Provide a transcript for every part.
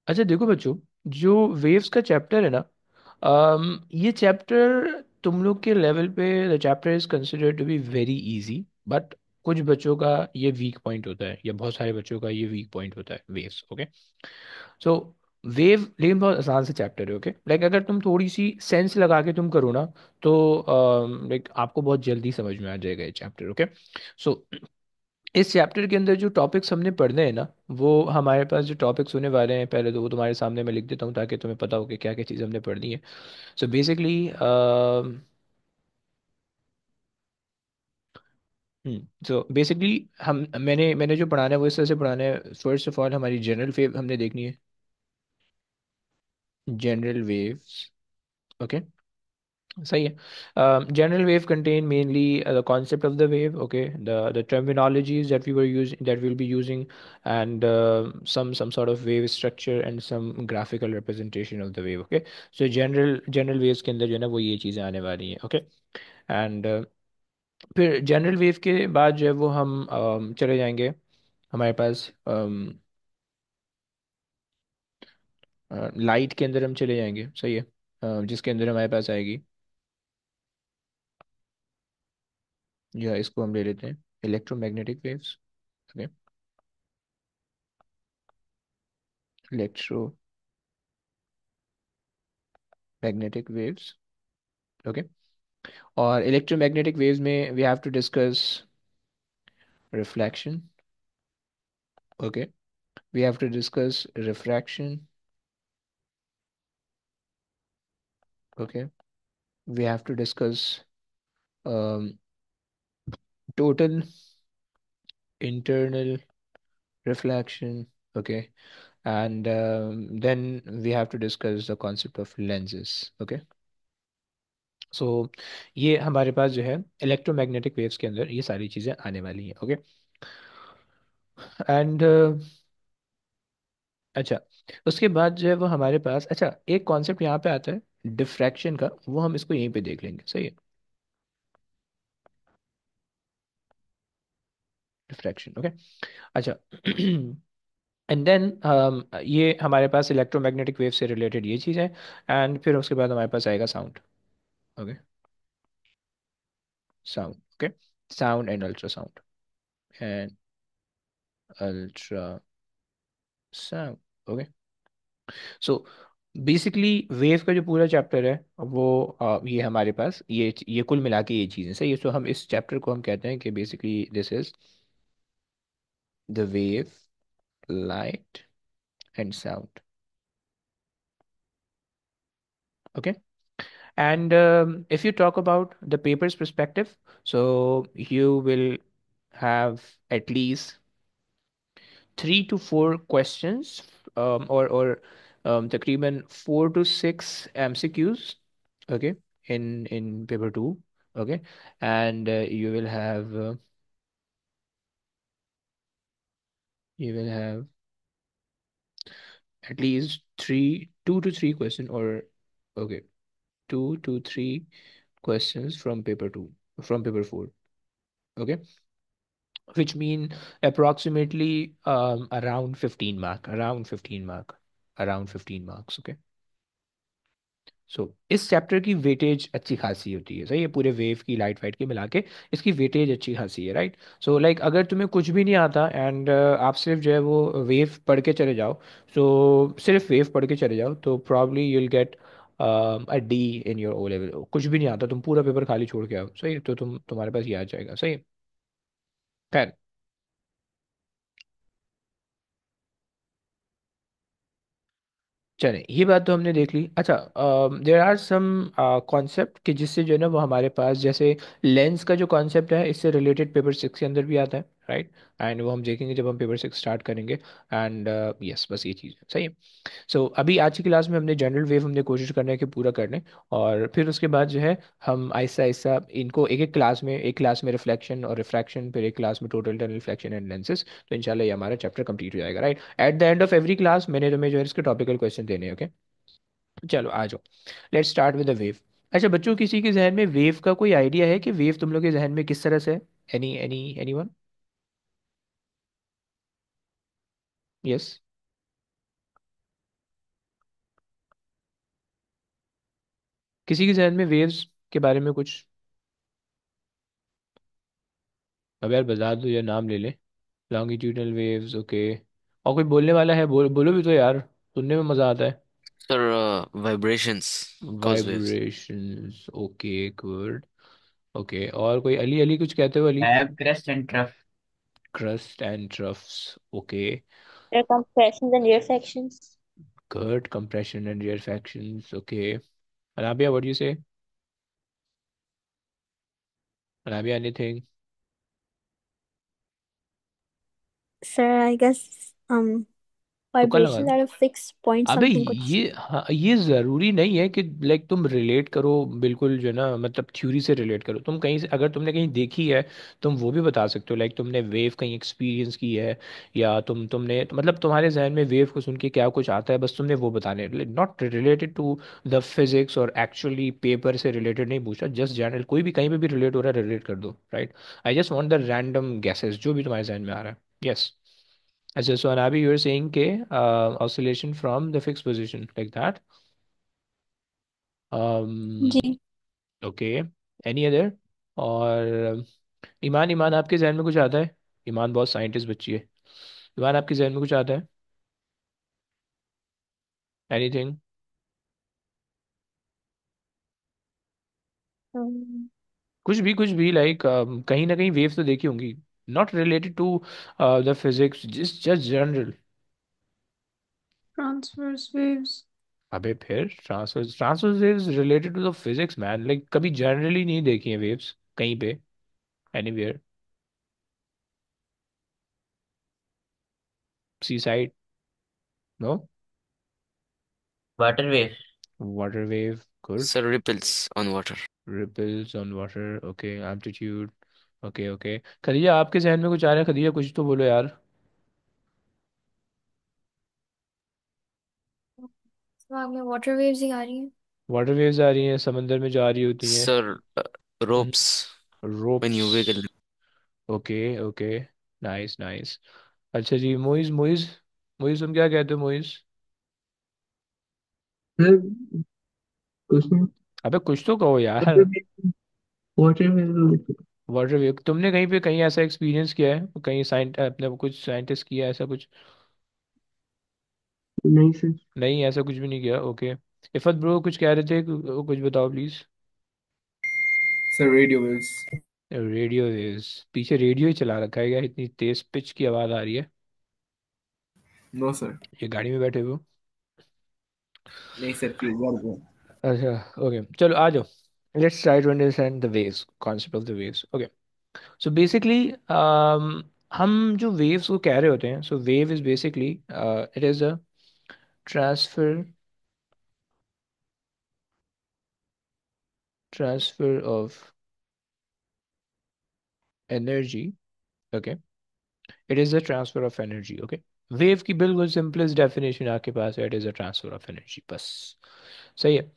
अच्छा देखो बच्चों, जो वेव्स का चैप्टर है ना, ये चैप्टर तुम लोग के लेवल पे the chapter is considered to be very easy. But कुछ बच्चों का ये वीक पॉइंट होता है, या बहुत सारे बच्चों का ये वीक पॉइंट होता है, वेव्स। ओके। सो वेव लेकिन बहुत आसान से चैप्टर है। ओके, लाइक अगर तुम थोड़ी सी सेंस लगा के तुम करो ना, तो लाइक आपको बहुत जल्दी समझ में आ जाएगा ये चैप्टर। ओके। सो इस चैप्टर के अंदर जो टॉपिक्स हमने पढ़ने हैं ना, वो हमारे पास जो टॉपिक्स होने वाले हैं, पहले तो वो तुम्हारे सामने मैं लिख देता हूँ ताकि तुम्हें पता हो कि क्या क्या चीज़ हमने पढ़नी है। सो बेसिकली हम मैंने जो पढ़ाना है वो इस तरह से पढ़ाना है। फर्स्ट ऑफ ऑल हमारी जनरल वेव हमने देखनी है, जनरल वेव्स। ओके, सही है। General wave contain mainly the concept of the wave, okay, the terminologies that we'll be using, and some sort of wave structure and some graphical representation of the wave. Okay, so general waves के अंदर जो है ना वो ये चीज़ें आने वाली हैं। ओके। एंड फिर जनरल वेव के बाद जो है वो हम चले जाएंगे हमारे पास लाइट के अंदर हम चले जाएंगे। सही है। जिसके अंदर हमारे पास आएगी, या इसको हम ले लेते हैं electromagnetic waves. Okay, electromagnetic waves. Okay. और इलेक्ट्रोमैग्नेटिक वेव्स में we have to discuss reflection. Okay, we have to discuss refraction. Okay, we have to discuss total internal reflection. Okay, and then we have to discuss the concept of lenses. Okay, so ये हमारे पास जो है electromagnetic waves के अंदर ये सारी चीज़ें आने वाली हैं। ओके। एंड अच्छा, उसके बाद जो है वो हमारे पास, अच्छा, एक कॉन्सेप्ट यहाँ पे आता है डिफ्रैक्शन का, वो हम इसको यहीं पे देख लेंगे। सही है, डिफ्रैक्शन। ओके। अच्छा एंड देन ये हमारे पास इलेक्ट्रोमैग्नेटिक वेव से रिलेटेड ये चीज़ है। एंड फिर उसके बाद हमारे पास आएगा sound. Okay, sound. Okay, sound and ultrasound, and ultra sound. Okay. So basically wave का जो पूरा चैप्टर है वो ये हमारे पास ये कुल मिला के ये चीज़ें सही है। सो हम इस चैप्टर को हम कहते हैं कि basically this is the wave, light and sound. Okay. And if you talk about the paper's perspective, so you will have at least 3 to 4 questions, or तकरीबन 4 to 6 MCQs. Okay, in paper two. Okay, and you will have at least 2 to 3 question, or okay, 2 to 3 questions from paper two, from paper four. Okay, which mean approximately around 15 marks. Okay, सो इस chapter की weightage अच्छी खासी होती है। सही है, पूरे wave की लाइट वाइट की मिला के इसकी वेटेज अच्छी खासी है, राइट। सो लाइक अगर तुम्हें कुछ भी नहीं आता एंड आप सिर्फ जो है वो वेव पढ़ के चले जाओ, सो सिर्फ वेव पढ़ के चले जाओ, तो probably you'll get a D in your O level. कुछ भी नहीं आता, तुम पूरा पेपर खाली छोड़ के आओ, सही है, तो तुम्हारे पास ये आ जाएगा। सही है। खैर, चले, ये बात तो हमने देख ली। अच्छा, देर आर सम कॉन्सेप्ट कि जिससे जो है ना वो हमारे पास, जैसे लेंस का जो कॉन्सेप्ट है इससे रिलेटेड पेपर सिक्स के अंदर भी आता है, राइट। एंड वो हम देखेंगे जब हम पेपर सिक्स स्टार्ट करेंगे। एंड यस, बस ये चीज़ है। सही है। सो अभी आज की क्लास में हमने जनरल वेव हमने कोशिश करने की पूरा कर लें, और फिर उसके बाद जो है हम आहिस्ता आहिस्ता इनको एक क्लास में रिफ्लेक्शन और रिफ्रैक्शन, फिर एक क्लास में total tunnel reflection and lenses, तो इंशाल्लाह ये हमारा चैप्टर कंप्लीट हो जाएगा, right. At the end of every class मैंने तुम्हें जो है इसके टॉपिकल क्वेश्चन देने हैं। ओके, चलो आ जाओ, let's start with the wave. अच्छा बच्चों, किसी के जहन में वेव का कोई आइडिया है कि वेव तुम लोग के जहन में किस तरह से है? एनीवन? यस। किसी के जहन में वेव्स के बारे में कुछ? अब यार बता दो या नाम ले ले। Longitudinal waves, okay. और कोई बोलने वाला है? बोलो भी तो यार, सुनने में मजा आता है। Sir vibrations cause waves. Vibrations, okay, good. Okay, और कोई? अली, अली कुछ कहते हो Ali? Have crust and trough. Crust and troughs, okay. Air compressions and rarefactions. Good, compression and reactions, okay. Anabia, what you say? Anabia, anything? Sir, I guess तुक्का लगा vibrations दो। at a fixed point, अबे something कुछ. ये, हाँ, ये जरूरी नहीं है कि लाइक तुम रिलेट करो बिल्कुल जो है ना, मतलब थ्योरी से रिलेट करो। तुम कहीं से अगर तुमने कहीं देखी है, तुम वो भी बता सकते हो। लाइक तुमने वेव कहीं एक्सपीरियंस की है, या तुमने तो मतलब तुम्हारे जहन में वेव को सुन के क्या कुछ आता है, बस तुमने वो बताने, not related to the physics और एक्चुअली पेपर से रिलेटेड नहीं पूछा। जस्ट जनरल, कोई भी कहीं पे भी रिलेट हो रहा है, रिलेट कर दो, right. I just want the random guesses जो भी तुम्हारे जहन में आ रहा है। यस। अच्छा, so Anabi, you're saying के oscillation from the fixed position like that. Um, ji. okay. Any other? और ईमान, ईमान आपके जहन में कुछ आता है? ईमान बहुत साइंटिस्ट बच्ची है। ईमान, आपके जहन में कुछ आता है? एनीथिंग? Um, कुछ भी लाइक कहीं ना कहीं वेव तो देखी होंगी, not related to the physics, just general. Transverse waves. अबे फिर transfer, transfer waves related to the physics man, like कभी जनरली नहीं देखी है वेव्स कहीं पे, anywhere, sea side? No? Water wave. Water wave, good. Sir ripples on water. Ripples on water, okay. Amplitude, okay okay. Khadija, आपके जहन में कुछ आ रहा है? खदीजा कुछ तो बोलो यार। दिमाग में वाटर वेव्स ही आ रही हैं। वाटर वेव्स आ रही हैं, समंदर में जा रही होती हैं। Sir ropes when ropes, you wiggle. Okay okay. Nice nice. अच्छा जी, मोइज, मोइज, मोइज तुम क्या कहते हो मोइज? सर कुछ नहीं। अबे कुछ तो कहो यार। वाटर में, वाटर में। वाटर वेव, तुमने कहीं पे कहीं ऐसा एक्सपीरियंस किया है कहीं, साइंट अपने कुछ साइंटिस्ट किया है ऐसा कुछ? नहीं सर। नहीं, ऐसा कुछ भी नहीं किया, ओके। इफत ब्रो कुछ कह रहे थे, कुछ बताओ please. Sir radio waves. Radio waves? पीछे रेडियो ही चला रखा है क्या? इतनी तेज पिच की आवाज आ रही है। No sir. ये गाड़ी में बैठे हुए हो? नहीं सर, प्लीज यार वो। अच्छा, ओके, चलो आ जाओ। Let's try to understand the waves, concept of the waves, okay. So basically हम जो वेव्स को कह रहे होते हैं, so wave is basically it is a transfer, transfer of energy, okay. It is the transfer of energy, okay. Wave की बिल्कुल simplest definition आपके पास है, it is a transfer of energy, बस। सही है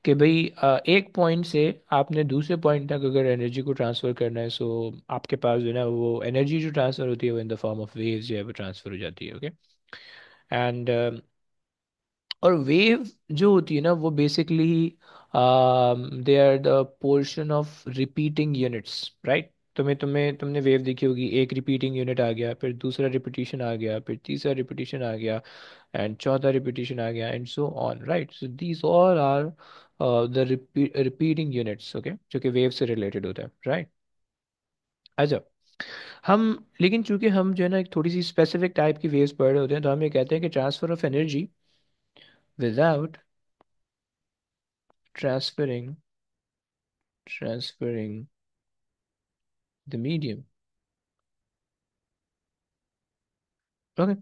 कि भाई एक पॉइंट से आपने दूसरे पॉइंट तक अगर एनर्जी को ट्रांसफर करना है, सो आपके पास जो है ना, वो एनर्जी जो ट्रांसफर होती है वो इन द फॉर्म ऑफ वेव्स जो है वो ट्रांसफर हो जाती है, ओके। एंड और वेव जो होती है ना, वो basically they are the portion of repeating units, right. तुमने वेव देखी होगी, एक रिपीटिंग यूनिट आ गया, फिर दूसरा रिपीटिशन आ गया, फिर तीसरा रिपीटिशन आ गया, एंड चौथा रिपीटिशन आ गया, and so on, right. So these all are the repeating units, okay, जो कि वेव से रिलेटेड होता है, राइट। अच्छा, हम लेकिन चूंकि हम जो है ना एक थोड़ी सी स्पेसिफिक टाइप की वेव्स पढ़ रहे होते हैं, तो हम ये कहते हैं कि transfer of energy without transferring transferring the medium, okay.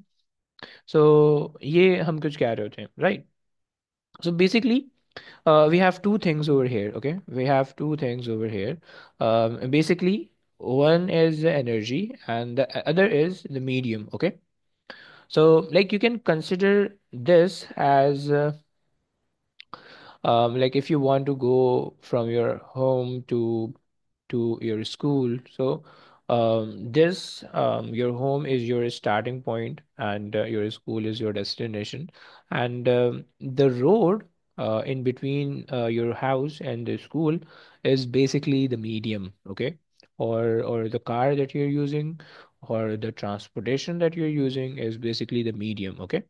So ये हम कुछ कह रहे होते हैं, right. So basically we have two things over here, okay, we have two things over here. Basically, one is the energy and the other is the medium, okay. So like you can consider this as like if you want to go from your home to your school, so this your home is your starting point and your school is your destination, and the road in between your house and the school is basically the medium, okay? Or the car that you're using, or the transportation that you're using is basically the medium, okay?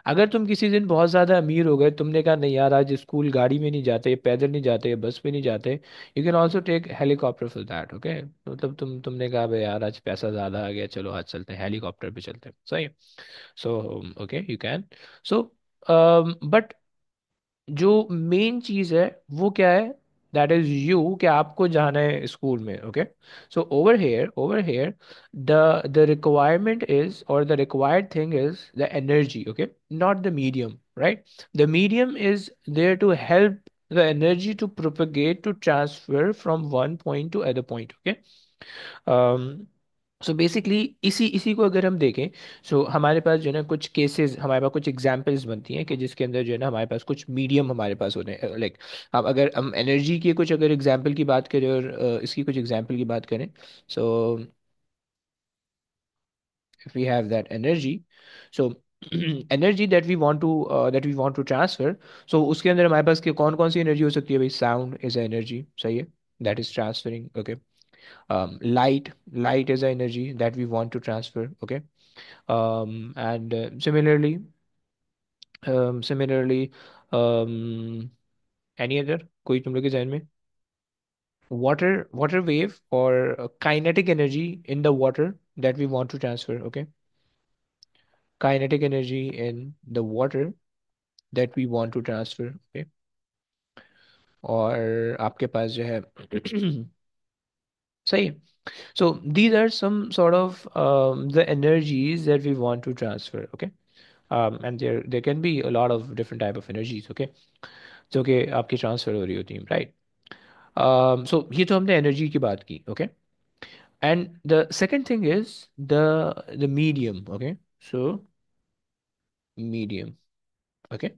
अगर तुम किसी दिन बहुत ज़्यादा अमीर हो गए, तुमने कहा नहीं यार आज स्कूल गाड़ी में नहीं जाते, पैदल नहीं जाते, बस में नहीं जाते, you can also take helicopter for that, okay? मतलब तुमने कहा भाई यार आज पैसा ज़्यादा आ गया, चलो आज चलते हैं हेलीकॉप्टर पे चलते हैं, सही? So okay you can. So but जो मेन चीज है वो क्या है? दैट इज यू, कि आपको जाना है स्कूल में, okay? So over here the the requirement is, और the required thing is the energy, okay? Not the medium, right? The medium is there to help the energy to propagate, to transfer from one point to other point, okay? So basically इसी इसी को अगर हम देखें, सो हमारे पास जो है ना कुछ केसेस, हमारे पास कुछ एग्जांपल्स बनती हैं कि जिसके अंदर जो है ना हमारे पास कुछ मीडियम हमारे पास होते हैं, लाइक अब अगर हम एनर्जी की कुछ अगर एग्जांपल की बात करें और इसकी कुछ एग्जांपल की बात करें, सो if we have that energy, so energy that we want to transfer, so उसके अंदर हमारे पास कौन कौन सी एनर्जी हो सकती है भाई? साउंड इज एनर्जी, सही है, that is transferring, okay? Light is the energy that we want to transfer, okay? And similarly, um, any other, कोई तुम लोग के जहन में? Water wave, or kinetic energy in the water that we want to transfer, okay? Kinetic energy in the water that we want to transfer, okay? और आपके पास जो है सही है. So these are some sort of the energies that we want to transfer, okay? And there can be a lot of different type of energies, okay? जो कि आपकी transfer हो रही होती हैं, राइट? सो ये तो हमने एनर्जी की बात की, okay? And the second thing is the medium, okay? So medium, okay?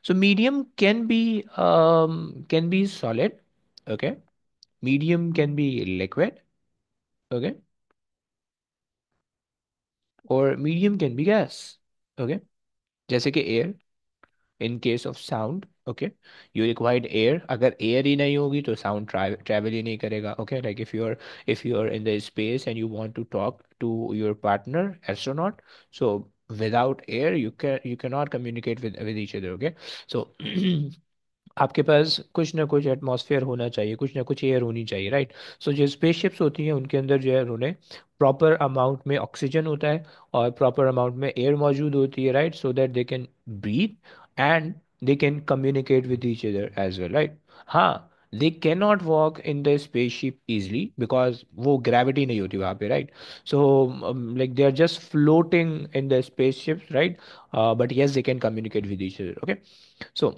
So medium can be solid, okay? Medium can be liquid, okay? Or medium can be gas, okay? जैसे कि air, in case of sound, okay? You required air, अगर air ही नहीं होगी तो sound travel ही नहीं करेगा, okay? Like if you are in the space and you want to talk to your partner astronaut, so without air you cannot communicate with each other, okay? So आपके पास कुछ ना कुछ atmosphere होना चाहिए, कुछ ना कुछ एयर होनी चाहिए, राइट? सो जो स्पेसशिप्स होती हैं उनके अंदर जो है उन्हें प्रॉपर अमाउंट में ऑक्सीजन होता है और प्रॉपर अमाउंट में एयर मौजूद होती है, right? So that they can breathe and they can communicate with each other as well, right? हाँ, they can not walk in the spaceship easily because वो ग्रेविटी नहीं होती वहाँ पे, right? So like they are just floating in the spaceship, right? But yes they can communicate with each other, okay? So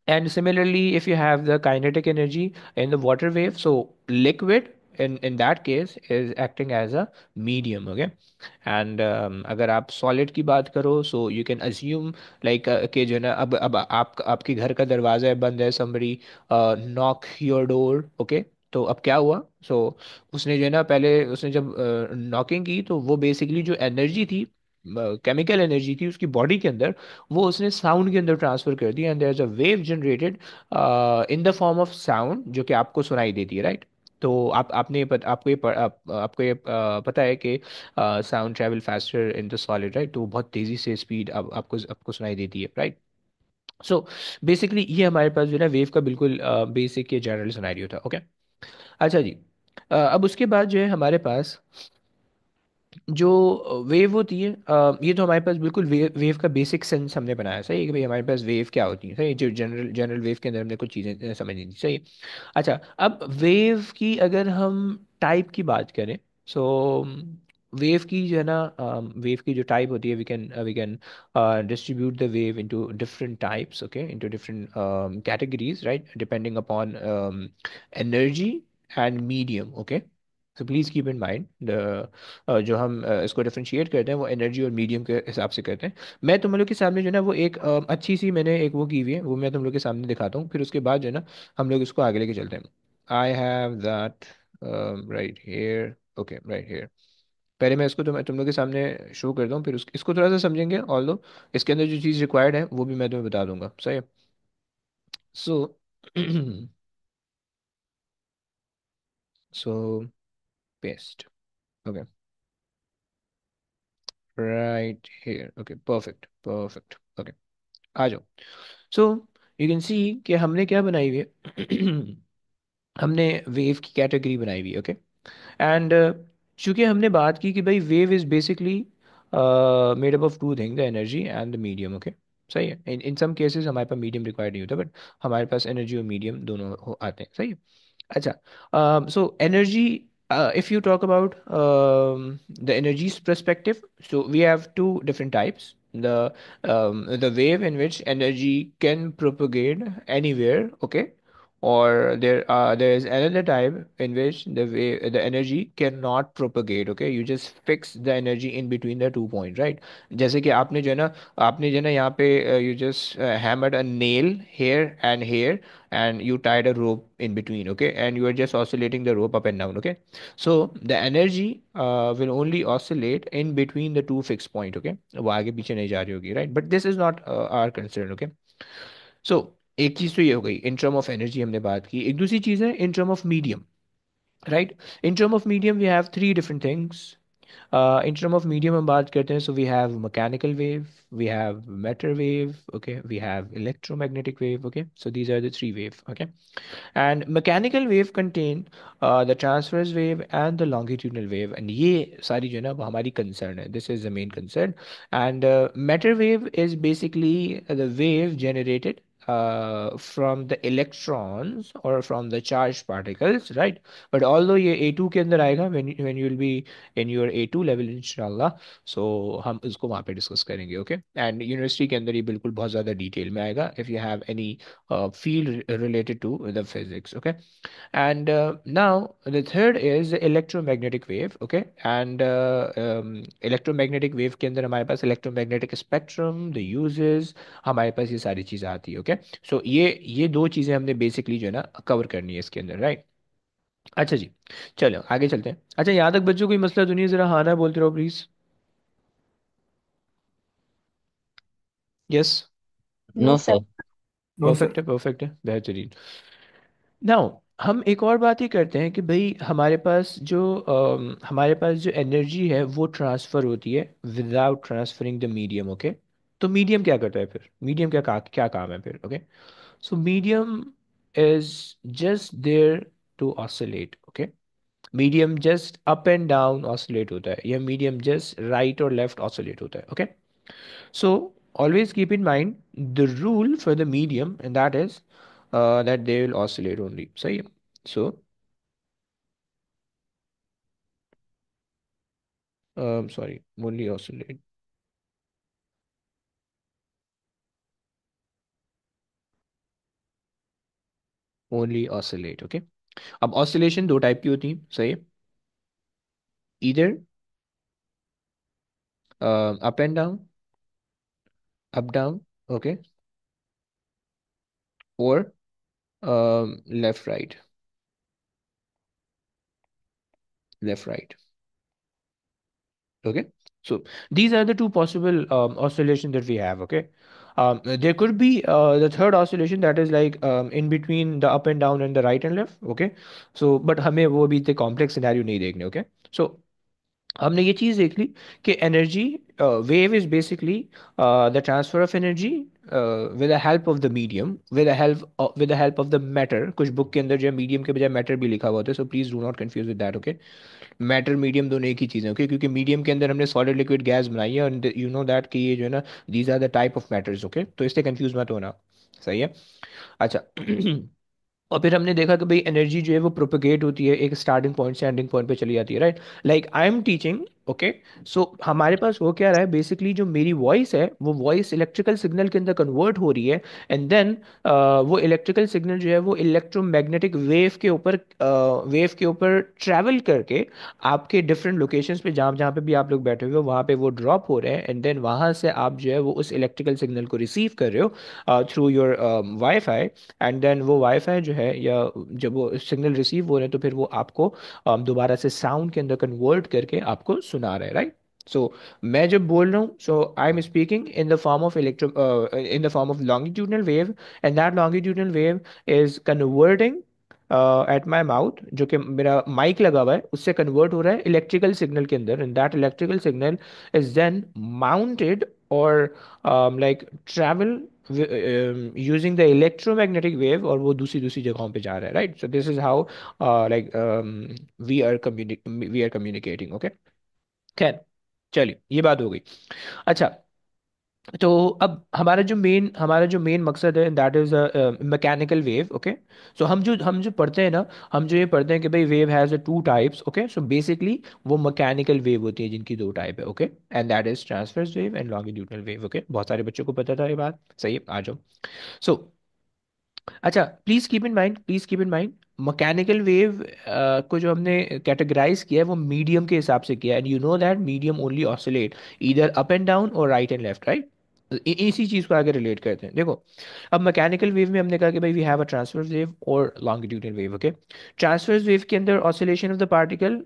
and similarly, if you have the kinetic energy in the water wave, so liquid in that case is acting as a medium, okay? And अगर आप solid की बात करो, so you can assume like कि जो है ना अब आपके घर का दरवाजा है, बंद है, somebody knock your door, okay? तो अब क्या हुआ? so उसने जो है ना पहले उसने जब नॉकिंग की तो वो बेसिकली जो एनर्जी थी, केमिकल एनर्जी थी उसकी बॉडी के अंदर, वो उसने साउंड के अंदर ट्रांसफर कर दी, and there is a wave generated in the form of sound जो कि आपको सुनाई देती है, राइट? तो आपने आपको ये पता है कि sound travel faster in the solid, right? तो बहुत तेजी से स्पीड आपको आपको सुनाई देती है, राइट? सो बेसिकली ये हमारे पास जो है ना वेव का बिल्कुल बेसिक ये जनरल सिनेरियो था, ओके? अच्छा जी, अब उसके बाद जो है हमारे पास जो वेव होती है, ये तो हमारे पास बिल्कुल वेव का बेसिक सेंस हमने बनाया, सही है कि भाई हमारे पास वेव क्या होती है, सही है? जो जनरल जनरल वेव के अंदर हमने कुछ चीज़ें समझनी थी, सही है? अच्छा, अब वेव की अगर हम टाइप की बात करें, सो वेव की जो है ना वेव की जो टाइप होती है, we can distribute the wave into different types, okay? Into different categories, right? Depending upon energy and medium, okay? So please keep in mind the जो हम इसको डिफरेंशिएट करते हैं वो एनर्जी और मीडियम के हिसाब से करते हैं. मैं तुम लोग के सामने जो है ना वो एक अच्छी सी मैंने एक वो की हुई है, वो मैं तुम लोग के सामने दिखाता हूँ, फिर उसके बाद जो है ना हम लोग इसको आगे लेके चलते हैं. I have that right here, okay, right here. पहले मैं इसको तुम लोग के सामने शो करता हूँ, फिर इसको थोड़ा सा समझेंगे, ऑल दो इसके अंदर जो चीज़ रिक्वायर्ड है वो भी मैं तुम्हें बता दूंगा, सही है। So so paste, okay, right here, okay, perfect perfect, okay, आ जाओ। सो यू कैन सी कि हमने क्या बनाई हुई है हमने वेव की कैटेगरी बनाई हुई है, ओके। एंड चूंकि हमने बात की कि भाई wave is basically made up of two thing, the energy and the medium, okay. सही है, इन इन सम केसेस हमारे पास मीडियम रिक्वायर्ड नहीं होता, बट हमारे पास एनर्जी और मीडियम दोनों आते हैं, सही है। अच्छा, so energy, if you talk about the energy's perspective, so we have two different types. The wave in which energy can propagate anywhere, okay, or there is another type in which the energy cannot propagate, okay. You just fix the energy in between the 2 points, right? जैसे कि आपने जो है ना यहाँ पे you just hammered a nail here and here, and you tied a rope in between, okay, and you are just oscillating the rope up and down, okay. So the energy will only oscillate in between the two fixed point, okay, वो आगे पीछे नहीं जा रही होगी, right? But this is not our concern, okay. So एक चीज तो ये हो गई इन टर्म ऑफ एनर्जी हमने बात की, एक दूसरी चीज है in term of medium, right. In term of medium we have three different things. in term of medium हम बात करते हैं, so we have mechanical wave, we have matter wave, okay, we have electromagnetic wave, okay, so these are the three wave, okay. And mechanical wave contain the transverse wave and the longitudinal wave, and ये सारी जो है ना वो हमारी concern है, this is the main concern. And matter wave is basically the wave generated from the electrons or from the charged particles, right? But although ये A2 के अंदर आएगा, when you will be in your A2 level इंशाल्लाह, so हम इसको वहाँ पे discuss करेंगे, ओके। एंड यूनिवर्सिटी के अंदर ये बिल्कुल बहुत ज़्यादा डिटेल में आएगा if you have any field related to the physics, okay. And now the third is the electromagnetic wave, okay. And electromagnetic wave के अंदर हमारे पास electromagnetic spectrum, the uses, हमारे पास ये सारी चीज़ें आती है, ओके। सो ये दो चीज़ें हमने बेसिकली जो है ना कवर करनी है इसके अंदर, राइट। अच्छा जी, चलो आगे चलते हैं। अच्छा, यहाँ तक बच्चों कोई मसला तो नहीं है? ज़रा हाँ ना बोलते रहो please. Yes, No, No, sir. sir. No, sir. Perfect है, बेहतरीन। नाउ हम एक और बात ही करते हैं कि भाई हमारे पास जो एनर्जी है वो ट्रांसफ़र होती है without transferring the medium, okay. तो मीडियम क्या करता है फिर? मीडियम क्या काम है फिर, okay. So medium is just there to oscillate, okay. Medium just up and down oscillate होता है, या मीडियम जस्ट राइट और लेफ्ट ऑसिलेट होता है, okay. So always keep in mind the rule for the medium, and that is that they will oscillate only. So yeah. So sorry, only oscillate, only oscillate. Okay. अब oscillation दो type की होती है, सही है। Either up and down, up down, okay, or left right, left right. Okay, so these are the two possible oscillation that we have, okay. There could be the third oscillation, that is like in between the up and down and the right and left, okay. So but हमें वो भी इतने complex scenario नहीं देखने, okay. So हमने ये चीज़ देख ली कि energy wave is basically the transfer of energy with the help of the medium, with the help of the matter. कुछ बुक के अंदर जो है मीडियम के बजाय मैटर भी लिखा हुआ होता है, so please do not confuse with that, okay. Matter medium दोनों एक ही चीज़ है, ओके, क्योंकि मीडियम के अंदर हमने सॉलिड लिक्विड गैस बनाई है, एंड यू नो दैट कि ये जो है ना these are the type of matters, okay, तो इससे कंफ्यूज मत होना, सही है। अच्छा और फिर हमने देखा कि भाई एनर्जी जो है वो प्रोपेगेट होती है एक स्टार्टिंग पॉइंट से एंडिंग पॉइंट पे चली जाती है, right. Like I am teaching, okay. So हमारे पास हो क्या रहा है बेसिकली, जो मेरी वॉइस है वो वॉइस इलेक्ट्रिकल सिग्नल के अंदर कन्वर्ट हो रही है, एंड देन वो इलेक्ट्रिकल सिग्नल जो है वो इलेक्ट्रोमैग्नेटिक वेव के ऊपर ट्रैवल करके आपके डिफरेंट लोकेशंस पे, जहाँ जहाँ पे भी आप लोग बैठे हुए हो वहाँ पे वो ड्रॉप हो रहे हैं, एंड देन वहाँ से आप जो है वो उस इलेक्ट्रिकल सिग्नल को रिसीव कर रहे हो through your WiFi. And then वो वाईफाई जो है, या जब वो सिग्नल रिसीव हो रहे हैं तो फिर वो आपको दोबारा से साउंड के अंदर कन्वर्ट करके आपको सुना रहा है, राइट? सो मैं जब बोल रहा हूँ, so I am speaking in the form of in the form of longitudinal wave, and that longitudinal wave is converting at my mouth, जो कि मेरा माइक लगा हुआ है उससे कन्वर्ट हो रहा है इलेक्ट्रिकल सिग्नल के अंदर, and that electrical signal is then mounted और like travel using the electromagnetic wave, और वो दूसरी दूसरी जगहों पे जा रहा है, right? So this is how like we are communicating, okay? खैर, चलिए ये बात हो गई। अच्छा, तो अब हमारा जो मेन मकसद है, that is mechanical wave, okay? So हम जो पढ़ते हैं ना, हम जो ये पढ़ते हैं कि भाई wave has two types, okay? So basically वो मैकेनिकल वेव होती है जिनकी दो टाइप है, okay? And that is transverse wave and longitudinal wave, okay? बहुत सारे बच्चों को पता था ये बात, सही है, आ जाओ। सो अच्छा, please keep in mind mechanical wave को जो हमने कैटेगराइज किया है वो मीडियम के हिसाब से किया है, and you know that medium only oscillate either up and down और राइट एंड लेफ्ट, राइट? इसी चीज को आगे रिलेट करते हैं, देखो। अब मैकेनिकल वेव में हमने कहा कि भाई we have a transverse wave और longitudinal wave, okay? Transverse wave के अंदर oscillation of the particle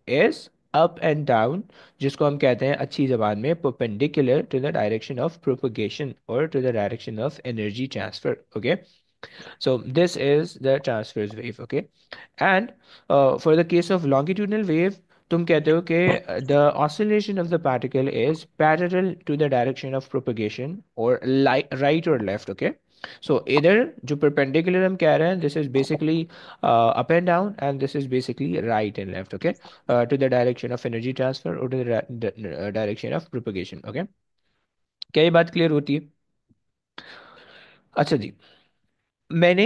is up and down, जिसको हम कहते हैं अच्छी जबान में perpendicular to the direction of propagation और to the direction of energy transfer, okay? So this is the transverse wave, okay? And for the case of longitudinal wave, तुम कहते हो कि the oscillation of the particle is parallel to the direction of propagation or right or left, okay? So either जो perpendicular हम कह रहे हैं, this is basically up and down, and this is basically right and left, okay? To the direction of energy transfer or to the direction of propagation, okay? क्या ये बात clear होती है? अच्छा जी, मैंने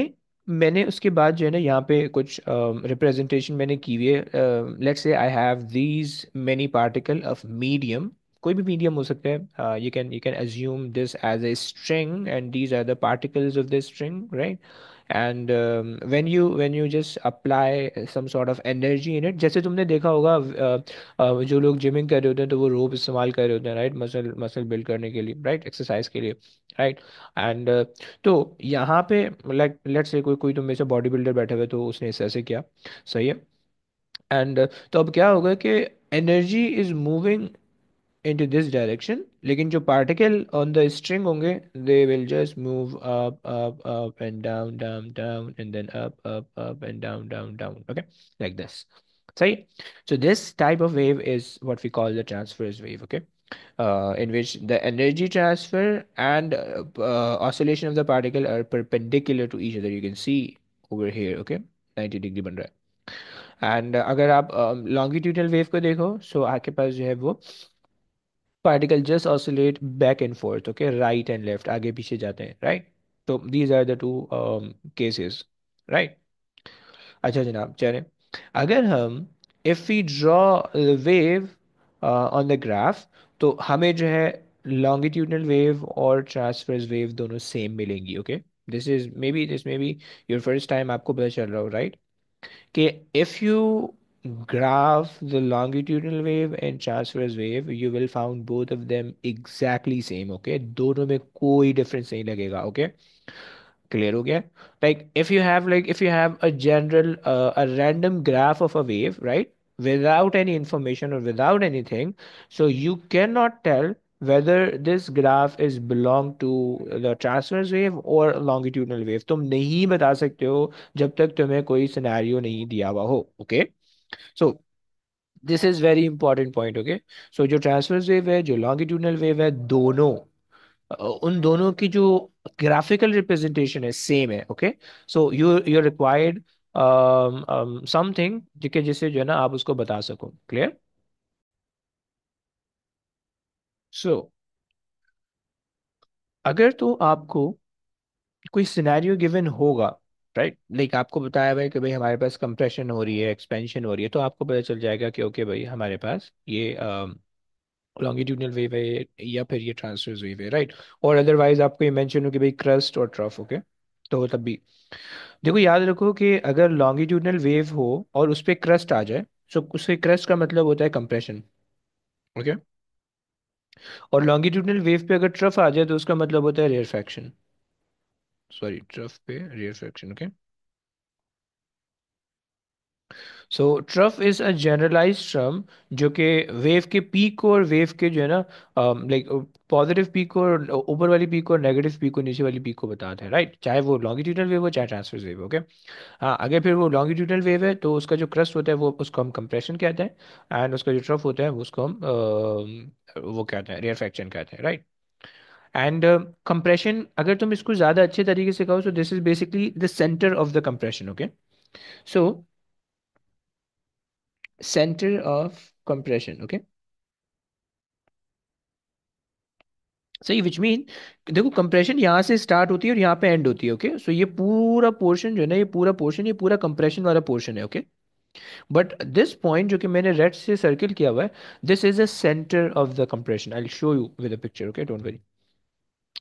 मैंने उसके बाद जो है ना यहाँ पे कुछ रिप्रेजेंटेशन मैंने की हुई है। Let's say I have these many particle of medium, कोई भी मीडियम हो सकता है, you can assume this as a string, and these are the particles of this string, right? And when you just apply some sort of energy in it, जैसे तुमने देखा होगा जो लोग जिमिंग कर रहे होते हैं तो वो रोप इस्तेमाल कर रहे होते हैं, राइट? मसल मसल बिल्ड करने के लिए, राइट? एक्सरसाइज के लिए, राइट? एंड तो यहाँ पे लाइक लेट्स से कोई कोई तुम में से बॉडी बिल्डर बैठे हुए तो उसने इस ऐसे किया, सही है? एंड तो अब क्या होगा कि energy is moving into this direction, लेकिन जो पार्टिकल ऑन द स्ट्रिंग होंगे they will just move up up up and down down down and then up up up and down down down, okay? Like this, सही? So this type of wave is what we call the transverse wave, okay? In which the energy transfer and oscillation of the particle are perpendicular to each other. You can see over here, okay? 90 degree बन रहा है। And अगर आप longitudinal wave को देखो, सो आपके पास जो है वो particle just oscillate back and forth, okay? Right and left, आगे पीछे जाते हैं, राइट? तो these are the two cases, right? अच्छा जनाब, चलें, अगर हम if we draw wave on the graph, तो हमें जो है लॉन्गिट्यूडनल वेव और ट्रांसवर्स वेव दोनों सेम मिलेंगी, okay? This may be your first time आपको पता चल रहा हो, राइट? कि if you graph the longitudinal wave and transverse wave, you will found both of them exactly same, okay? दोनों में कोई डिफरेंस नहीं लगेगा, okay? क्लियर हो गया? Like if you have a general a random graph of a wave, right? Without any information or without anything, so you cannot tell whether this graph is belong to the transverse wave or longitudinal wave. तुम नहीं बता सकते हो जब तक तुम्हें कोई scenario नहीं दिया हुआ हो, okay? So this is very important point, okay? So जो ट्रांसवर्स वेव है, जो लॉन्गिट्यूडनल वेव है, दोनों उन दोनों की जो ग्राफिकल रिप्रेजेंटेशन है सेम है, okay? So you required something जिससे जो है ना आप उसको बता सको, क्लियर? सो अगर तो आपको कोई सिनेरियो गिवन होगा, राइट? लाइक आपको बताया भाई कि भाई हमारे पास कंप्रेशन हो रही है, एक्सपेंशन हो रही है, तो आपको पता चल जाएगा कि ओके भाई हमारे पास ये लॉन्गिट्यूडनल वेव है या फिर ये ट्रांसवर्स वेव है, राइट? और अदरवाइज आपको ये मेंशन हो कि भाई क्रस्ट और ट्रफ, ओके? तो तब भी देखो, याद रखो कि अगर लॉन्गिट्यूडनल वेव हो और उस पर क्रस्ट आ जाए, तो उसके क्रस्ट का मतलब होता है कंप्रेशन, ओके? और लॉन्गिट्यूडनल वेव पे अगर ट्रफ आ जाए तो उसका मतलब होता है रेयरफैक्शन, सॉरी ट्रफ पे rarefaction, okay? So trough is a generalize term जो कि वेव के पीक और वेव के जो है ना, लाइक पॉजिटिव पीक और ऊपर वाली पीक और नेगेटिव पीक और नीचे वाली पीक को बताता है, राइट? चाहे वो लॉन्गिट्यूडनल वेव हो चाहे ट्रांसवर्स वेव, ओके। हाँ, अगर फिर वो लॉन्गिट्यूडनल वेव है तो उसका जो क्रस्ट होता है वो उसको हम कंप्रेशन कहते हैं, एंड उसका जो ट्रफ होता है वो उसको हम वो कहते हैं रेयरफैक्शन कहते हैं, राइट? एंड कंप्रेशन, अगर तुम इसको ज़्यादा अच्छे तरीके से कहो तो this is basically the centre of the compression, okay. So centre of compression, okay, सही, विच मीन देखो कंप्रेशन यहाँ से स्टार्ट होती है और यहाँ पे एंड होती है, ओके। सो ये पूरा पोर्शन जो है ना, ये पूरा कंप्रेशन वाला पोर्शन है, ओके। बट दिस पॉइंट जो कि मैंने रेड से सर्किल किया हुआ है, this is the centre of the compression. I will show you with a picture, okay, don't worry.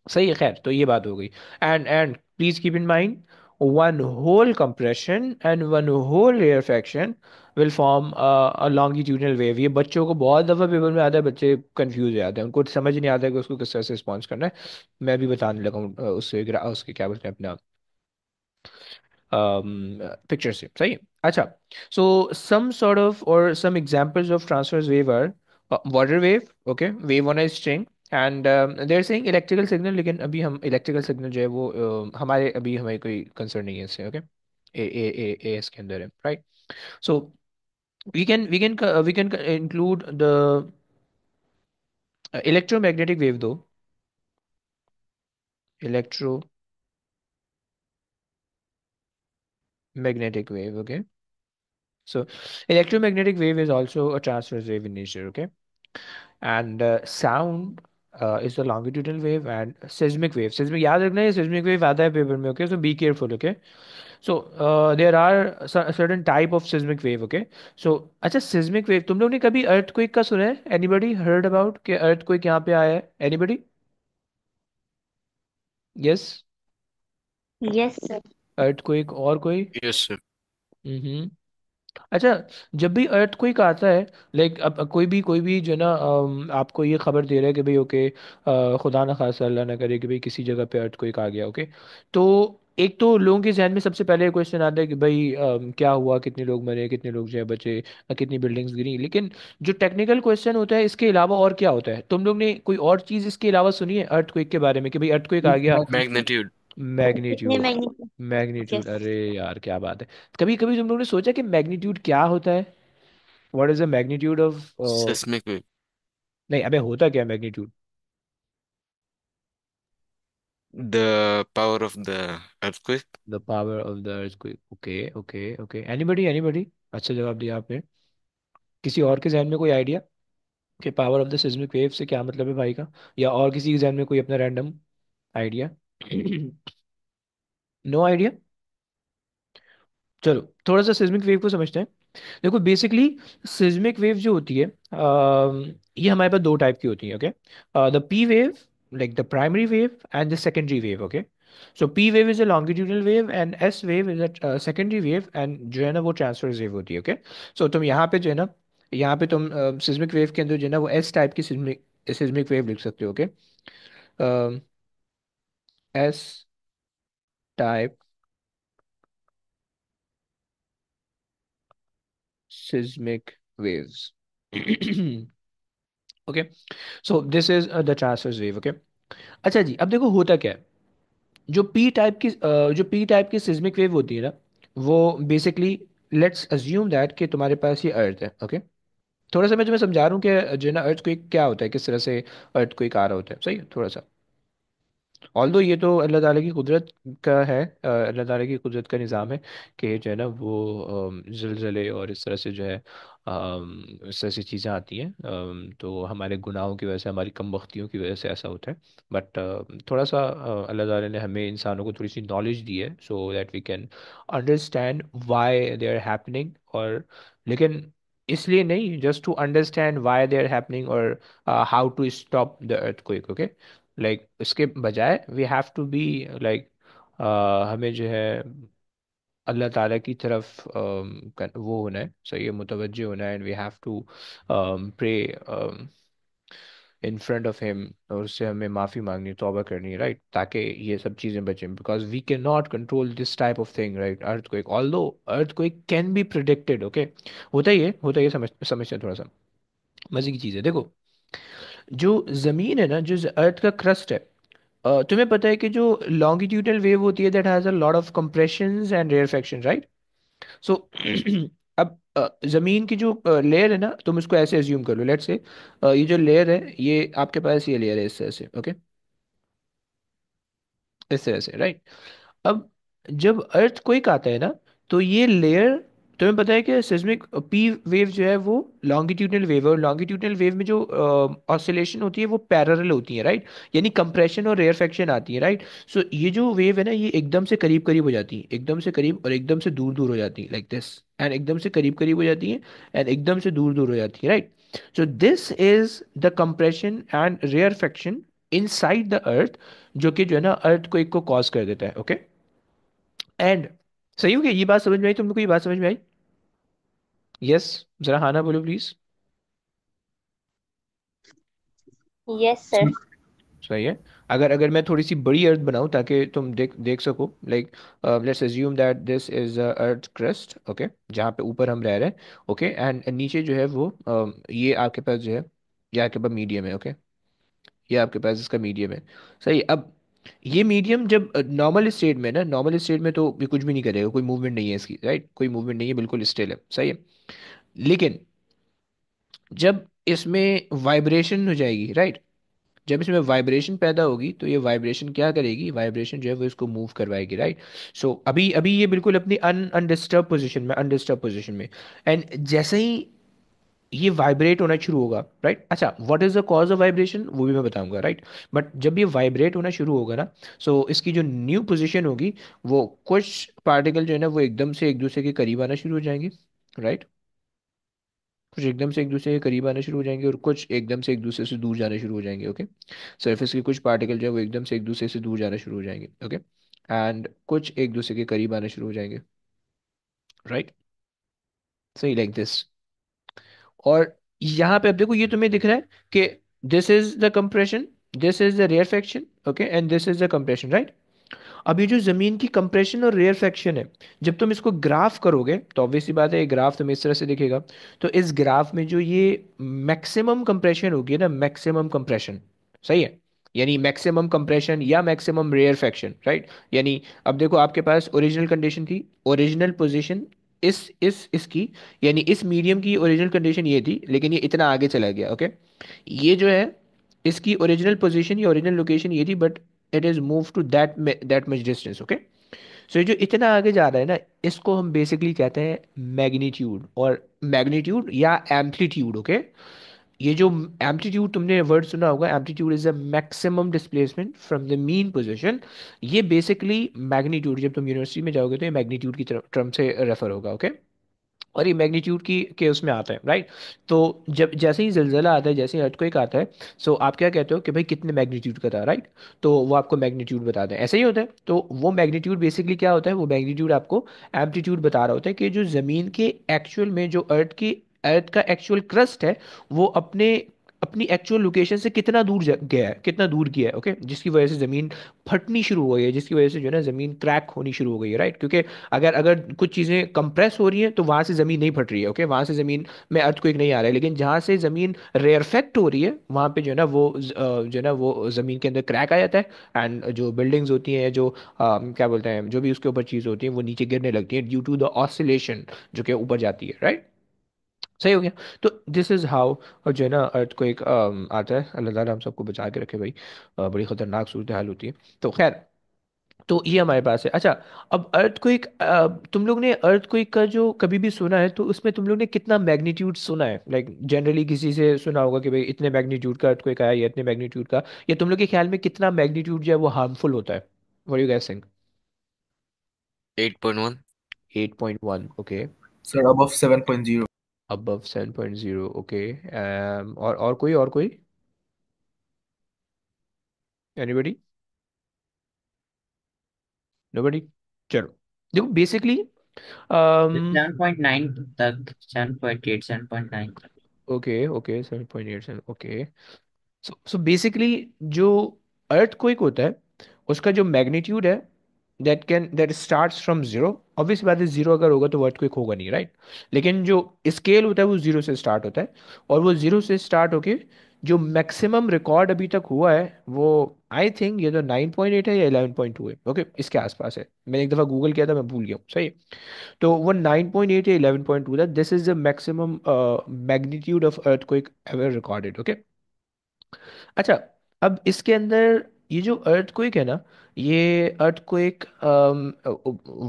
सही है, खैर, तो ये बात हो गई। And please keep in mind, one whole compression and one whole rarefaction will form a longitudinal wave. ये बच्चों को बहुत दफ़ा पेपर में आता है, बच्चे कंफ्यूज हो जाते हैं, उनको समझ नहीं आता है कि उसको किस तरह से रिस्पॉन्स करना है। मैं भी बताने लगा हूँ उसके क्या बोलते हैं अपना पिक्चर से, सही है। अच्छा, सो सम सॉर्ट ऑफ और some examples of transverse wave are water wave, okay, wave on a string, and there saying electrical signal. लेकिन अभी हम इलेक्ट्रिकल सिग्नल जो है वो हमारे अभी हमें कोई कंसर्न नहीं है इससे, ओके। ए एस के अंदर है, right? So we can include the electromagnetic wave, दो electromagnetic wave, okay. So electromagnetic wave is also a transverse wave in nature, okay. And sound is the longitudinal wave, and seismic wave, seismic याद रखना, ये seismic wave आता है paper में, okay, so be careful, okay. So there are certain type of seismic wave, okay. So अच्छा, seismic wave, तुम लोग ने कभी earthquake का सुना है? Anybody heard about कि earthquake यहाँ पे आया है? Anybody? Yes, Yes, sir. earthquake, और कोई? Yes, sir. हम्म। अच्छा, जब भी अर्थक्वेक आता है, लाइक अब कोई भी जो है ना, आपको ये खबर दे रहा है कि भाई ओके, खुदा ना खासा अल्लाह ना करे कि भाई किसी जगह पे अर्थक्वेक आ गया, ओके। तो एक तो लोगों के जहन में सबसे पहले क्वेश्चन आता है कि भाई क्या हुआ, कितने लोग मरे, कितने लोग जो है बचे, कितनी बिल्डिंग्स गिरी। लेकिन जो टेक्निकल क्वेश्चन होता है, इसके अलावा और क्या होता है? तुम लोग ने कोई और चीज़ इसके अलावा सुनी है अर्थक्वेक के बारे में कि भाई अर्थक्वेक आ गया? Magnitude. कितने मैग्नीट्यूड, मैग्नीट्यूड? Magnitude, yes. अरे यार क्या बात है। कभी कभी तुम लोग ने सोचा कि मैग्नीट्यूड क्या होता है? What is the magnitude of Seismic wave. नहीं, अबे होता क्या magnitude? The power of the earthquake. The power of the earthquake, okay okay okay. Anybody, अच्छा जवाब दिया आपने। किसी और के जहन में कोई आइडिया कि power of the seismic wave से क्या मतलब है भाई का? या और किसी के जहन में कोई अपना रैंडम आइडिया? No idea. चलो थोड़ा सा सिस्मिक वेव को समझते हैं। देखो बेसिकली सिस्मिक वेव जो होती है, ये हमारे पास दो टाइप की होती है, okay. The P wave, like the primary wave, and the secondary wave, okay. So P wave is a longitudinal wave and S wave is a secondary wave, and जो है ना वो ट्रांसवर्स वेव होती है, okay. So तुम यहाँ पे जो है ना, यहाँ पे तुम सिस्मिक वेव के अंदर जो है ना वो एस टाइप की सिस्मिक सिस्मिक वेव लिख सकते हो, okay. S type seismic waves. Okay, so this is the transverse wave, okay. अच्छा जी, अब देखो होता क्या है। जो पी टाइप की सिस्मिक वेव होती है ना, वो बेसिकली, लेट्स अज्यूम दैट कि तुम्हारे पास ये अर्थ है, ओके। थोड़ा सा मैं तुम्हें समझा रहा हूँ कि जो है ना अर्थ क्वेक क्या होता है, किस तरह से अर्थ क्वेक आ रहा होता है, सही है, थोड़ा सा। ऑल्दो ये तो अल्लाह ताला की कुदरत का है, अल्लाह ताला की कुदरत का निज़ाम है कि जो है ना वो ज़लज़ले और इस तरह से जो है इस तरह से चीज़ें आती हैं, तो हमारे गुनाहों की वजह से, हमारी कम बख्तियों की वजह से ऐसा होता है। बट थोड़ा सा अल्लाह ताला ने हमें इंसानों को थोड़ी सी नॉलेज दी है so that we can understand why they are happening. और लेकिन इसलिए नहीं, just to understand why they are happening और how to stop the earthquake, okay. Like इसके बजाय we have to be like, हमें जो है अल्लाह ताला की तरफ वो होना है, सही है, मुतवज्जे होना है, and we have to pray in front of him, और उससे हमें माफ़ी मांगनी, तौबा करनी है, राइट, ताकि ये सब चीज़ें बचें, because we can not control this type of thing, right, earthquake, although earthquake can be predicted, okay. होता ही है, समझते हैं थोड़ा सा। मजे की चीज़ है, देखो, जो ज़मीन है ना, जो अर्थ का क्रस्ट है, तुम्हें पता है कि जो लॉन्गिट्यूडनल वेव होती है, that has a lot of compressions and rarefaction, right. So अब जमीन की जो लेयर है ना, तुम इसको ऐसे एज्यूम कर लो, लेट्स से ये जो लेयर है, ये आपके पास ये लेयर है इस तरह से, ओके, इस तरह से, राइट। अब जब अर्थ क्वेक आता है ना, तो ये लेयर, तुम्हें पता है कि सिस्मिक पी वेव जो है वो लॉन्गिट्यूडनल वेव है, और लॉन्गिट्यूडनल वेव में जो ऑसिलेशन होती है वो पैरेलल होती है, राइट, यानी कंप्रेशन और रेयरफेक्शन आती है, राइट। सो ये जो वेव है ना, ये एकदम से करीब करीब हो जाती है, एकदम से करीब, और एकदम से दूर दूर हो जाती है, लाइक दिस, एंड एकदम से करीब करीब हो जाती है, एंड एकदम से दूर दूर हो जाती है, right. So this is the compression and rarefaction inside the earth, जो कि जो है ना अर्थ को एक को कॉज कर देता है, ओके। एंड सही हो गया, ये बात समझ में आई तुम लोग को, ये बात समझ में आई? यस, जरा हाँ ना बोलो प्लीज। Yes sir. सही है। अगर अगर मैं थोड़ी सी बड़ी अर्थ बनाऊं ताकि तुम देख देख सको, like let's assume that this is earth crust, okay, जहाँ पे ऊपर हम रह रहे हैं, ओके, एंड नीचे जो है वो ये आपके पास जो है, ये आपके पास मीडियम है, ओके, ये आपके पास इसका मीडियम है। सही, अब ये मीडियम जब नॉर्मल स्टेट में ना, नॉर्मल स्टेट में तो ये कुछ भी नहीं करेगा, कोई मूवमेंट नहीं है इसकी, राइट, कोई मूवमेंट नहीं है, बिल्कुल स्टिल है, सही है। लेकिन जब इसमें वाइब्रेशन हो जाएगी, राइट, जब इसमें वाइब्रेशन पैदा होगी, तो ये वाइब्रेशन क्या करेगी, वाइब्रेशन जो है वो इसको मूव करवाएगी, राइट। सो अभी अभी ये बिल्कुल अपनी अनडिस्टर्ब पोजीशन में, अनडिस्टर्ब पोजीशन में, एंड जैसे ही ये वाइब्रेट होना शुरू होगा, राइट, अच्छा, what is the cause of vibration वो भी मैं बताऊंगा, राइट। बट जब ये वाइब्रेट होना शुरू होगा ना, सो इसकी जो न्यू पोजीशन होगी, वो कुछ पार्टिकल जो है ना वो एकदम से एक दूसरे के करीब आना शुरू हो जाएंगे, राइट, कुछ एकदम से एक दूसरे के करीब आना शुरू हो जाएंगे, और कुछ एकदम से एक दूसरे से दूर जाना शुरू हो जाएंगे, ओके। सरफेस के कुछ पार्टिकल जो है वो एकदम से एक दूसरे से दूर जाना शुरू हो जाएंगे, ओके, एंड कुछ एक दूसरे के करीब आना शुरू हो जाएंगे, राइट, सही, लाइक दिस। और यहाँ पे अब देखो, ये तुम्हें दिख रहा है कि this is the compression, this is the rarefaction, okay, and this is the compression, right. अब ये जो जमीन की कंप्रेशन और रेयरफेक्शन है, जब तुम इसको ग्राफ करोगे, तो ऑब्वियसली बात है, ये ग्राफ तुम्हें इस तरह से दिखेगा। तो इस ग्राफ में जो ये मैक्सिमम कंप्रेशन होगी ना, मैक्सिमम कंप्रेशन, सही है, यानी मैक्सिमम कंप्रेशन या मैक्सिमम रेयरफेक्शन, राइट, यानी अब देखो, आपके पास ओरिजिनल कंडीशन थी, ओरिजिनल पोजीशन इस इसकी, यानी इस मीडियम की ओरिजिनल कंडीशन ये थी, लेकिन ये इतना आगे चला गया, ओके। ये जो है, इसकी ओरिजिनल पोजीशन या ओरिजिनल लोकेशन ये थी, but it is move to that much distance, okay. So ये जो इतना आगे जा रहा है ना, इसको हम बेसिकली कहते हैं मैग्नीट्यूड, और मैग्नीट्यूड या एम्पलीट्यूड, ओके। ये जो एम्पलीट्यूड, तुमने वर्ड सुना होगा, amplitude is a maximum displacement from the mean position. ये बेसिकली मैग्नीट्यूड, जब तुम यूनिवर्सिटी में जाओगे तो ये मैग्नीट्यूड की टर्म से रेफर होगा, ओके। और ये मैग्नीट्यूड की के उसमें आता है, राइट। तो जब जैसे ही जलजला आता है, जैसे ही अर्थक्वेक आता है, सो आप क्या कहते हो कि भाई कितने मैग्नीट्यूड का था, राइट। तो वो आपको मैग्नीट्यूड बताते हैं, ऐसे ही होता है। तो वो मैग्नीट्यूड बेसिकली क्या होता है, वो मैग्नीट्यूड आपको एम्पलीट्यूड बता रहा होता है कि जो ज़मीन के एक्चुअल में, जो अर्थ का एक्चुअल क्रस्ट है, वो अपने अपनी एक्चुअल लोकेशन से कितना दूर गया है, कितना दूर गया है, ओके, जिसकी वजह से ज़मीन फटनी शुरू हो गई है, जिसकी वजह से जो है ना ज़मीन क्रैक होनी शुरू हो गई है, राइट, क्योंकि अगर अगर कुछ चीज़ें कंप्रेस हो रही हैं तो वहां से ज़मीन नहीं फट रही है, ओके, वहां से ज़मीन में अर्थक्वेक नहीं आ रहा है, लेकिन जहां से ज़मीन रेयरफेक्ट हो रही है, वहां पे जो है ना वो जो है ना वो ज़मीन के अंदर क्रैक आ जाता है, एंड जो बिल्डिंग्स होती हैं, जो क्या बोलते हैं, जो भी उसके ऊपर चीज़ होती है, वो नीचे गिरने लगती है ड्यू टू द ऑसिलेशन, जो कि ऊपर जाती है, राइट। सही हो गया। तो दिस इज हाउ, और जो है ना अर्थ को एक आता है, अल्लाह ताला हम सबको बचा के रखे भाई, बड़ी खतरनाक सूरत हाल होती है। तो खैर, तो ये हमारे पास है, अच्छा। अब अर्थक्वेक, तुम लोग ने अर्थक्वेक का जो कभी भी सुना है, तो उसमें तुम लोग ने कितना मैग्नीट्यूड सुना है, लाइक जनरली किसी से सुना होगा कि भाई इतने मैग्नीट्यूड का अर्थक्वेक आया, या इतने मैग्नीट्यूड का, या तुम लोग के ख्याल में कितना मैग्नीट्यूड जो है वो हार्मफुल होता है? What you guys think? 8.1. 8.1, okay, Sir, above 7.0. Above 7.0, okay. और कोई एनीबडी? नोबडी? चलो, देखो बेसिकली, 7.9 तक, 7.8, 7.9 तक। Okay okay, 7.8, okay, so basically जो अर्थक्वेक होता है उसका जो मैग्नीट्यूड है that starts from zero. Obvious बात है, जीरो अगर होगा तो वो अर्थक्वेक होगा नहीं, राइट। लेकिन जो स्केल होता है वो जीरो से स्टार्ट होता है, और वो जीरो से स्टार्ट होके जो मैक्सिमम रिकॉर्ड अभी तक हुआ है वो आई थिंक ये तो 9.8 है या 11.2 है, ओके, इसके आसपास है। मैंने एक दफ़ा गूगल किया था, मैं भूल गया हूँ, सही है। तो वो 9.8 या 11.2 था। This is the maximum magnitude of earthquake ever recorded, okay. अच्छा, अब इसके अंदर ये जो अर्थक्वेक है ना, ये अर्थक्वेक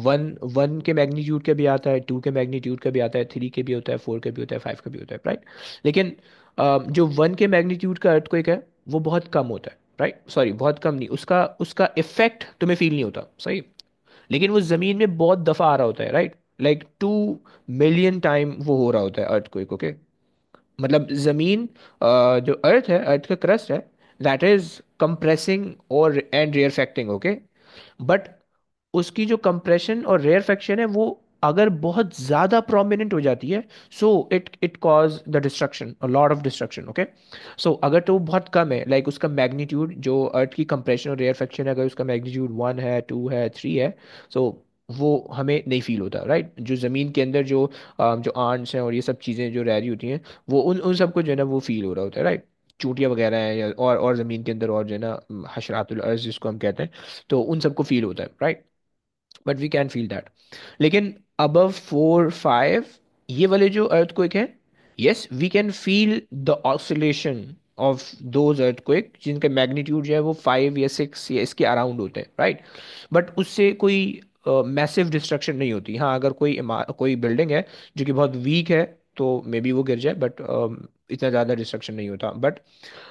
वन वन के मैग्नीट्यूड का भी आता है, टू के मैग्नीट्यूड का भी आता है, थ्री के भी होता है, फोर के भी होता है, फाइव का भी होता है, राइट। लेकिन जो वन के मैग्नीट्यूड का अर्थक्वेक है वो बहुत कम होता है, राइट, सॉरी बहुत कम नहीं, उसका उसका इफेक्ट तुम्हें फील नहीं होता, सही। लेकिन वो जमीन में बहुत दफा आ रहा होता है, राइट। लाइक 2 मिलियन टाइम वो हो रहा होता है अर्थक्वेक, ओके। मतलब जमीन, जो अर्थ है, अर्थ का क्रस्ट है, दैट इज कंप्रेसिंग और एंड रेयरफेक्टिंग, ओके। बट उसकी जो कंप्रेशन और रेयरफेक्शन है वो अगर बहुत ज्यादा प्रोमिनेंट हो जाती है, so it it cause the destruction, a lot of destruction, okay. So अगर तो वो बहुत कम है, लाइक उसका मैग्नीट्यूड जो अर्थ की कंप्रेशन और रेयरफेक्शन है, अगर उसका मैग्नीट्यूड 1 है, 2 है, 3 है, सो वो हमें नहीं फील होता, राइट। जो ज़मीन के अंदर जो आंट्स हैं और ये सब चीज़ें जो रह रही होती हैं, वो उन उन सबको जो है ना वो फील हो रहा होता है, राइट। चूंटियाँ वगैरह हैं या और ज़मीन के अंदर और जो है ना हशरातुल अर्ज़ जिसको हम कहते हैं, तो उन सबको फील होता है, right. But we can feel that. लेकिन अबव 4, 5, ये वाले जो अर्थक्वेक है, yes we can feel the oscillation of those earthquake जिनका मैग्नीट्यूड जो है वो 5 या 6 या इसके अराउंड होते हैं, राइट। बट उससे कोई मैसिव डिस्ट्रक्शन नहीं होती। हाँ, अगर कोई बिल्डिंग है जो कि बहुत वीक है तो मे बी वो गिर जाए, बट इतना ज़्यादा डिस्ट्रक्शन नहीं होता। बट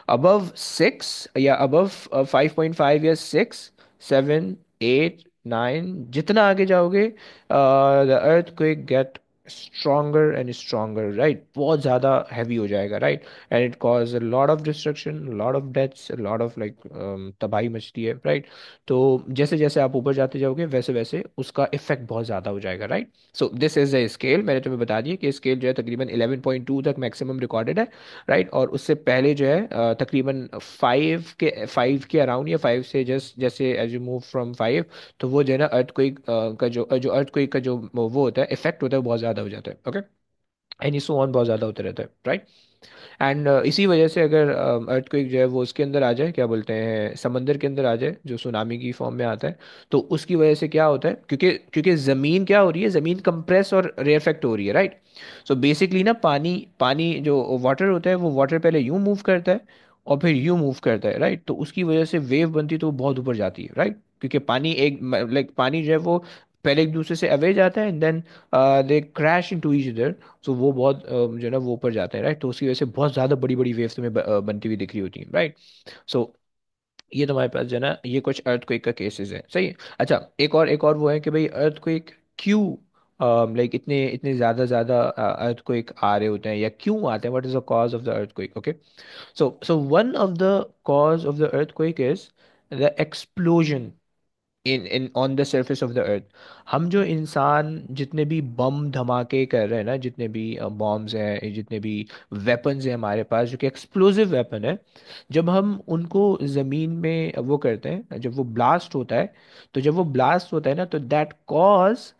above 6 या above 5.5 या 6, 7, 8, 9, जितना आगे जाओगे the earthquake get stronger and stronger, right, बहुत ज़्यादा heavy हो जाएगा, right, and it cause a lot of destruction, a lot of deaths, a lot of like तबाही मचती है, right। तो जैसे जैसे आप ऊपर जाते जाओगे वैसे वैसे उसका इफेक्ट बहुत ज़्यादा हो जाएगा, right. So this is the scale, मैंने तुम्हें बता दिया कि स्केल जो है तकरीबन 11.2 तक मैक्सिमम रिकॉर्डेड है, राइट। और उससे पहले जो है तकरीबन 5 के अराउंड या 5 से जस्ट जैसे एज यू मूव फ्रॉम 5, तो वो जो है ना अर्थक्वेक का जो अर्थक्वेक का जो वो होता है, इफेक्ट होता है, वो बहुत ज़्यादा हो जाता है, ओके। एंड सो ऑन बहुत ज़्यादा होता रहता है, राइट। एंड इसी वजह से अगर अर्थक्वेक जो है वो उसके अंदर आ जाए, क्या बोलते हैं, समंदर के अंदर आ जाए, जो सुनामी की फॉर्म में आता है, तो उसकी वजह से क्या होता है, क्योंकि क्योंकि ज़मीन क्या हो रही है, ज़मीन कंप्रेस और रेयरफेक्ट हो रही है, राइट। सो बेसिकली ना पानी पानी जो वाटर होता है वो वाटर पहले यूं मूव करता है और फिर यूं मूव करता है, राइट। तो उसकी वजह से वेव बनती है तो वो बहुत ऊपर जाती है, राइट। क्योंकि पानी एक लाइक पानी जो है वो पहले एक दूसरे से अवे जाता है and then they crash into each other. तो वो बहुत जो है ना वो ऊपर जाते हैं, राइट। तो उसकी वजह से बहुत ज़्यादा बड़ी बड़ी वेव्स तुम्हें बनती हुई दिख रही होती हैं, राइट। सो ये तुम्हारे पास जो है ना ये कुछ अर्थक्वेक का केसेस है, सही है। अच्छा, एक और वो है कि भाई अर्थक्वेक क्यों लाइक इतने इतने ज़्यादा अर्थक्वेक आ रहे होते हैं या क्यों आते हैं, what is the cause of the earthquake, okay. So one of the cause of the earthquake is the explosion in on the surface of the earth. हम जो इंसान जितने भी बम धमाके कर रहे हैं ना, जितने भी बॉम्ब्स हैं, जितने भी वेपन्स हैं हमारे पास जो कि एक्सप्लोसिव वेपन है, जब हम उनको ज़मीन में वो करते हैं, जब वो ब्लास्ट होता है, तो जब वो ब्लास्ट होता है ना, तो that cause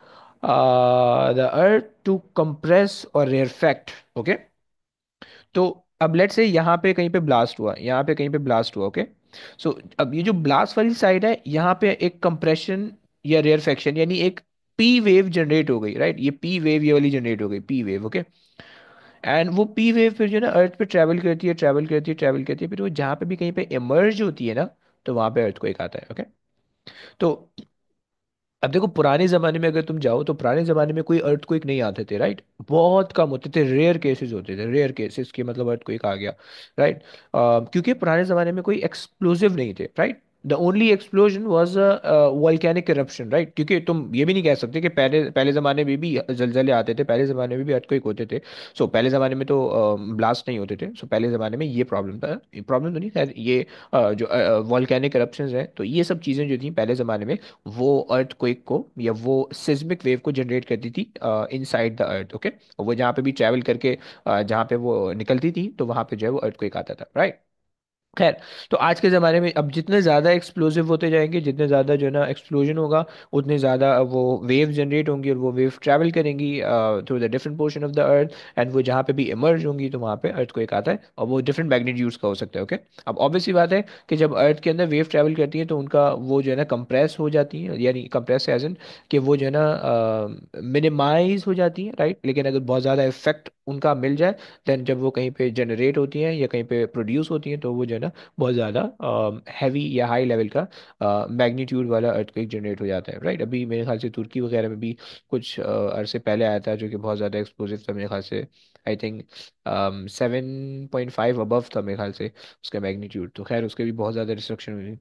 the earth to compress और रेयरफेक्ट, ओके। तो अब लेट से यहाँ पे कहीं पे ब्लास्ट हुआ, यहाँ पे कहीं पे ब्लास्ट हुआ, ओके। सो अब ये जो ब्लास्ट वाली साइड है, यहाँ पे एक कंप्रेशन या रेयरफेक्शन यानी एक पी वेव जनरेट हो गई, राइट। ये पी वेव ये वाली जनरेट हो गई, पी वेव, ओके। एंड वो पी वेव फिर जो है ना अर्थ पे ट्रैवल करती है, ट्रैवल करती है, ट्रैवल करती है, फिर वो जहाँ पे भी कहीं पे इमर्ज होती है ना, तो वहाँ पे अर्थ को एक आता है, ओके। तो अब देखो, पुराने जमाने में अगर तुम जाओ तो पुराने जमाने में कोई अर्थक्वेक नहीं आते थे, राइट। बहुत कम होते थे, रेयर केसेस होते थे, रेयर केसेस के मतलब अर्थक्वेक आ गया, राइट। क्योंकि पुराने जमाने में कोई एक्सप्लोसिव नहीं थे, right. The only explosion was volcanic eruption, right. क्योंकि तुम ये भी नहीं कह सकते कि पहले पहले जमाने में भी जलजले आते थे, पहले जमाने में भी अर्थक्वेक होते थे। सो पहले जमाने में तो ब्लास्ट नहीं होते थे, सो पहले जमाने में ये प्रॉब्लम था, प्रॉब्लम तो नहीं खैर, ये जो वॉल्केनिक eruptions हैं, तो ये सब चीज़ें जो थी पहले ज़माने में, वो अर्थक्वेक को या वो सिस्मिक वेव को जनरेट करती थी इनसाइड द अर्थ, ओके। और वो जहाँ पे भी ट्रैवल करके जहाँ पे वो निकलती थी, तो वहाँ पे जो है वो अर्थक्वेक आता था, राइट। खैर, तो आज के ज़माने में अब जितने ज़्यादा एक्सप्लोसिव होते जाएंगे, जितने ज़्यादा जो है ना एक्सप्लोजन होगा, उतने ज़्यादा वो वेव जनरेट होंगी, और वो वेव ट्रैवल करेंगी through the different portion of the earth, and वो जहाँ पे भी इमर्ज होंगी तो वहाँ पे अर्थ को एक आता है, और वो डिफरेंट मैग्नीट्यूड्स का हो सकता है। ओके, अब ऑब्वियस सी बात है कि जब अर्थ के अंदर वेव ट्रैवल करती है तो उनका वो जो है ना कंप्रेस हो जाती है, यानी कंप्रेस एज इन कि वो जो है ना मिनिमाइज हो जाती है, राइट। लेकिन अगर बहुत ज़्यादा इफेक्ट उनका मिल जाए, देन जब वो कहीं पे जनरेट होती हैं या कहीं पे प्रोड्यूस होती हैं, तो वो जो है ना बहुत ज़्यादा हैवी या हाई लेवल का मैग्नीट्यूड वाला अर्थक्वेक जनरेट हो जाता है, राइट। अभी मेरे ख्याल से तुर्की वगैरह में भी कुछ अरसे पहले आया था जो कि बहुत ज़्यादा एक्सप्लोसिव था मेरे ख्याल से। आई थिंक 7.5 अबव था मेरे ख्याल से उसका मैग्नीट्यूड। तो खैर उसके भी बहुत ज़्यादा डिस्ट्रक्शन हुई।